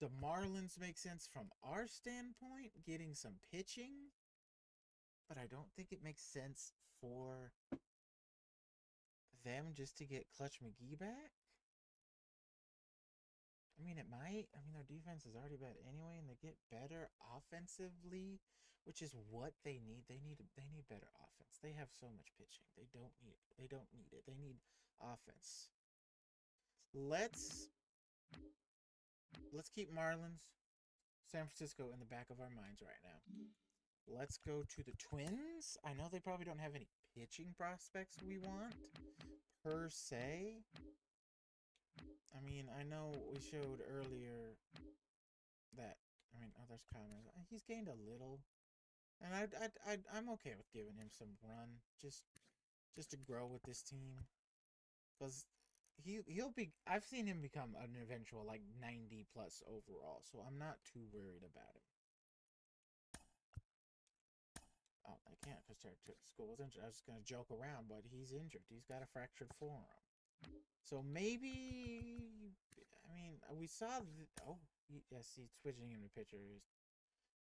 The Marlins make sense from our standpoint, getting some pitching, but I don't think it makes sense for them just to get Clutch McGee back. I mean, it might. I mean, their defense is already bad anyway, and they get better offensively, which is what they need. They need better offense. They have so much pitching. They don't need it. They don't need it. They need offense. Let's keep Marlins, San Francisco in the back of our minds right now. Let's go to the Twins. I know they probably don't have any pitching prospects we want per se. I mean, I know we showed earlier that. I mean, oh, there's comments. He's gained a little, and I'm okay with giving him some run, just to grow with this team, because he'll be. I've seen him become an eventual like 90 plus overall, so I'm not too worried about him. Oh, I can't because school was injured. I was just gonna joke around, but he's injured. He's got a fractured forearm. So maybe, I mean, we saw. Yes, he's switching him to pitcher is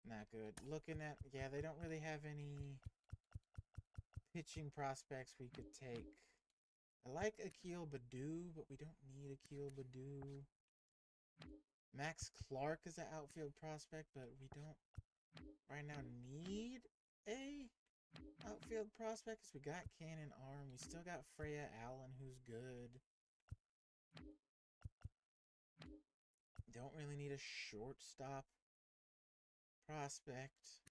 not good. Looking at, yeah, they don't really have any pitching prospects we could take. I like Akil Baddoo, but we don't need Akil Baddoo. Max Clark is an outfield prospect, but we don't right now need a outfield prospect because we got Cannon Arm. We still got Freya Allen, who's good. Don't really need a shortstop prospect.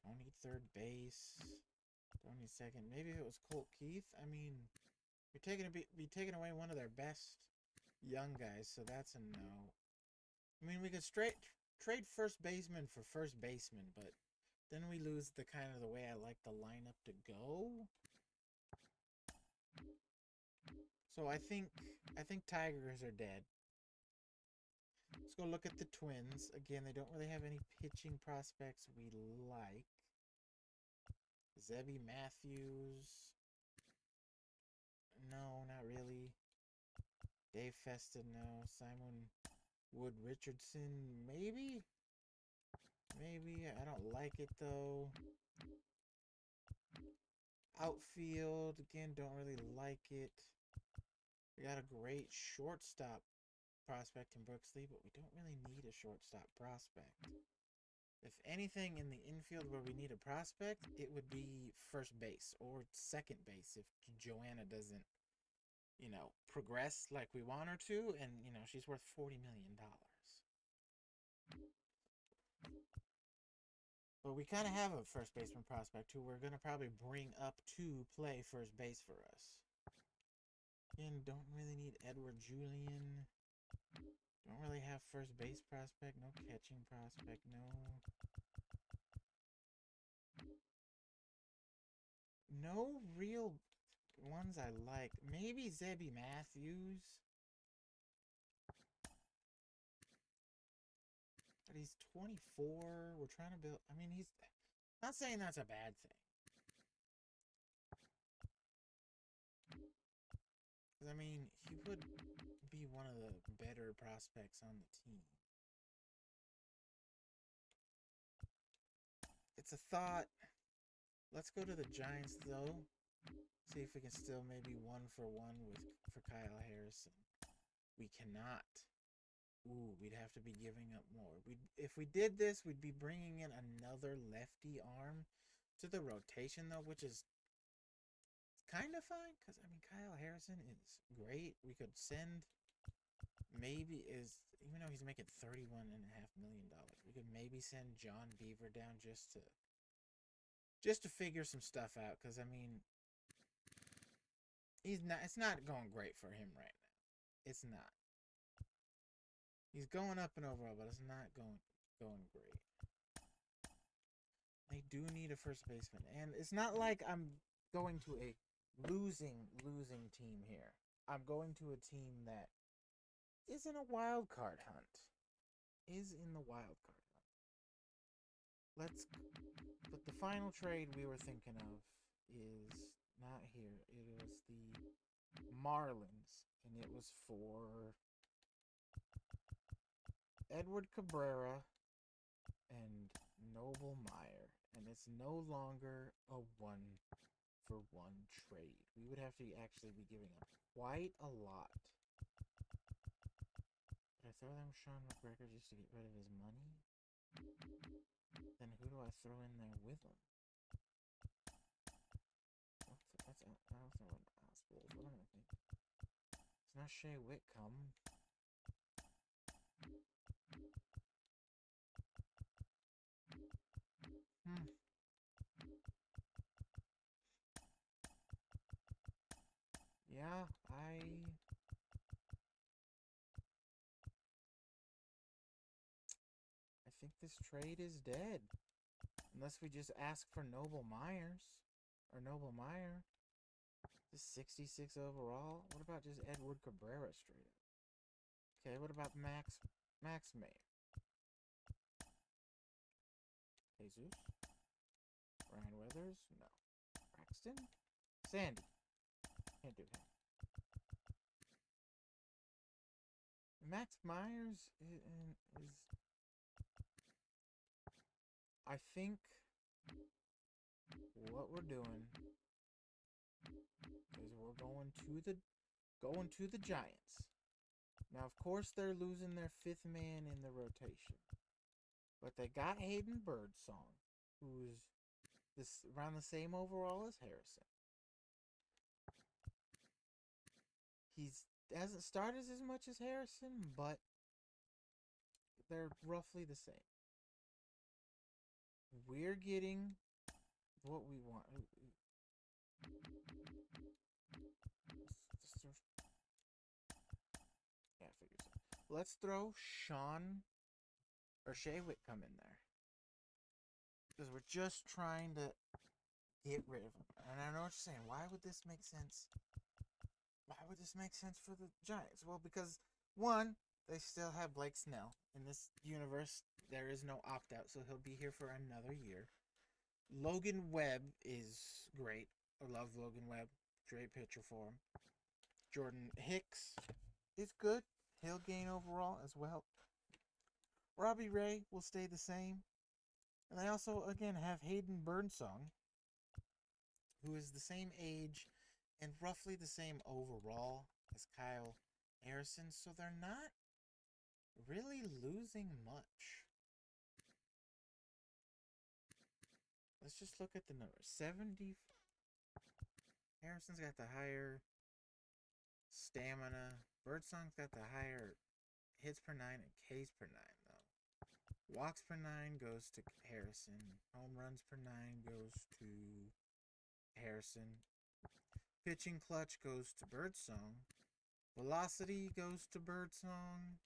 Don't need third base. Don't need second. Maybe if it was Colt Keith. I mean, you're be taking away one of their best young guys, so that's a no. I mean, we could trade first baseman for first baseman, but then we lose the kind of the way I like the lineup to go. So I think Tigers are dead. Let's go look at the Twins. Again, they don't really have any pitching prospects we like. Zebby Matthews. No, not really. Dave Festa, no. Simon Wood Richardson, maybe? Maybe. I don't like it, though. Outfield, again, don't really like it. We got a great shortstop prospect in Brooks Lee, but we don't really need a shortstop prospect. If anything in the infield where we need a prospect, it would be first base or second base if Joanna doesn't, progress like we want her to, and, she's worth $40 million. But we kind of have a first baseman prospect who we're going to probably bring up to play first base for us. Again, don't really need Edward Julian. Don't really have first base prospect. No catching prospect. No real ones I like. Maybe Zebby Matthews. But he's 24. We're trying to build. I mean, he's not saying that's a bad thing. Because, I mean, he would be one of the better prospects on the team. It's a thought. Let's go to the Giants, though. See if we can still maybe 1-for-1 for Kyle Harrison. We cannot. Ooh, we'd have to be giving up more. If we did this, we'd be bringing in another lefty arm to the rotation, though, which is kind of fine. Because, I mean, Kyle Harrison is great. We could send even though he's making $31.5 million, we could maybe send John Beaver down just to figure some stuff out. Because, I mean, it's not going great for him right now. It's not. He's going up and overall, but it's not going great. They do need a first baseman, and it's not like I'm going to a losing team here. I'm going to a team that is in a wild card hunt. Is in the wild card hunt. Let's. But the final trade we were thinking of is not here. It was the Marlins, and it was for Edward Cabrera and Noble Meyer, and it's no longer a 1-for-1 trade. We would have to actually be giving up quite a lot. Did I throw them Sean McGregor just to get rid of his money? Then who do I throw in there with him? That's I don't throw in Oswald. What am I thinking? It's not Shea Whitcomb. Yeah, I think this trade is dead. Unless we just ask for Noble Myers. Or Noble Meyer. Just 66 overall. What about just Edward Cabrera straight up? Okay, what about Max Mayer? Jesus? Ryan Weathers? No. Braxton? Sandy. Can't do him. Max Myers is I think what we're doing is we're going to the Giants. Now, of course, they're losing their fifth man in the rotation, but they got Hayden Birdsong, who's around the same overall as Harrison. He hasn't started as much as Harrison, but they're roughly the same. We're getting what we want. Yeah, I figured so. Let's throw Sean or Shea Whitcomb in there. Because we're just trying to get rid of him. And I know what you're saying. Why would this make sense? Why would this make sense for the Giants? Well, because, one, they still have Blake Snell. In this universe, there is no opt-out, so he'll be here for another year. Logan Webb is great. I love Logan Webb. Great pitcher for him. Jordan Hicks is good. He'll gain overall as well. Robbie Ray will stay the same. And I also, again, have Hayden Birdsong, who is the same age and roughly the same overall as Kyle Harrison. So they're not really losing much. Let's just look at the numbers. 70. Harrison's got the higher stamina. Birdsong's got the higher hits per 9 and Ks per 9, though. Walks per 9 goes to Harrison. Home runs per 9 goes to Harrison. Pitching clutch goes to Birdsong. Velocity goes to Birdsong.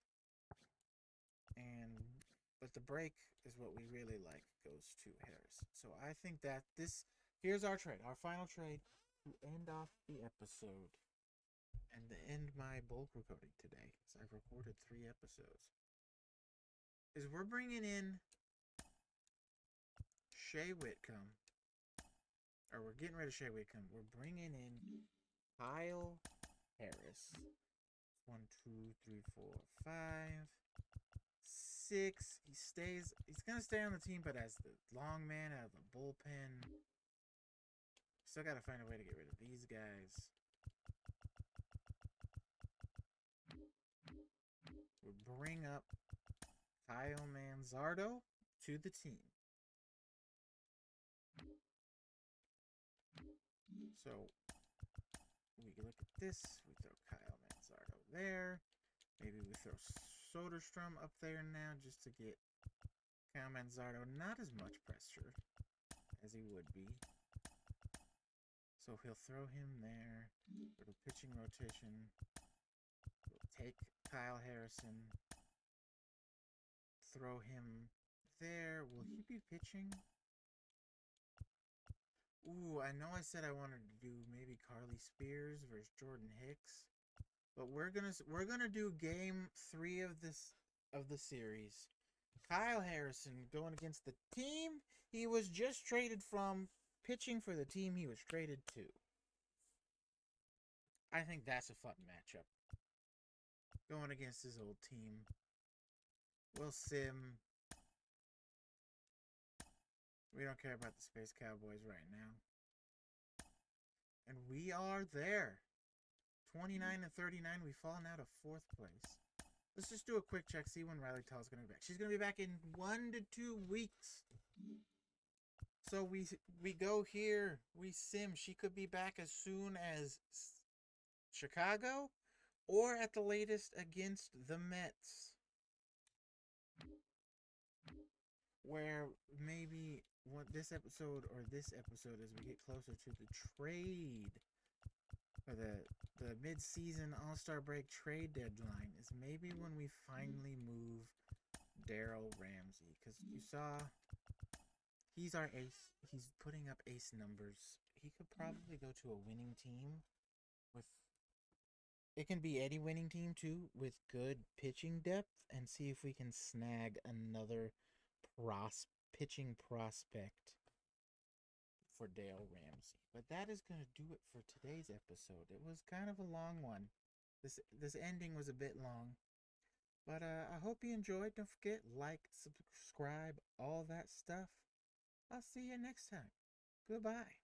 But the break is what we really like goes to Harrison. So I think that here's our trade, our final trade to end off the episode and to end my bulk recording today, because I've recorded 3 episodes, is we're bringing in Shea Whitcomb, or we're getting rid of Shea Whitcomb. We're bringing in Kyle Harris. 1, 2, 3, 4, 5, 6. He's gonna stay on the team, but as the long man out of the bullpen. Still gotta find a way to get rid of these guys. We bring up Kyle Manzardo to the team. So we look at this. We throw Kyle Manzardo there. Maybe we throw Soderstrom up there now just to get Kyle Manzardo not as much pressure as he would be. So he'll throw him there. Go to pitching rotation. We'll take Kyle Harrison. Throw him there. Will he be pitching? Ooh, I know I said I wanted to do maybe Carly Spears versus Jordan Hicks. But we're gonna do game 3 of the series. Kyle Harrison going against the team he was just traded from, pitching for the team he was traded to. I think that's a fun matchup. Going against his old team. Will Sim. We don't care about the Space Cowboys right now. And we are there. 29 and 39. We've fallen out of 4th place. Let's just do a quick check, see when Riley Tall's going to be back. She's going to be back in 1 to 2 weeks. So we go here. We sim. She could be back as soon as Chicago or at the latest against the Mets. Where maybe this episode as we get closer to the trade or the mid-season All-Star break trade deadline is maybe when we finally move Daryl Ramsey, because you saw he's our ace. He's putting up ace numbers. He could probably go to a winning team with, it can be any winning team too, with good pitching depth, and see if we can snag another pitching prospect for Dale Ramsey. But that is going to do it for today's episode. It was kind of a long one. This ending was a bit long. But I hope you enjoyed. Don't forget, like, subscribe, all that stuff. I'll see you next time. Goodbye.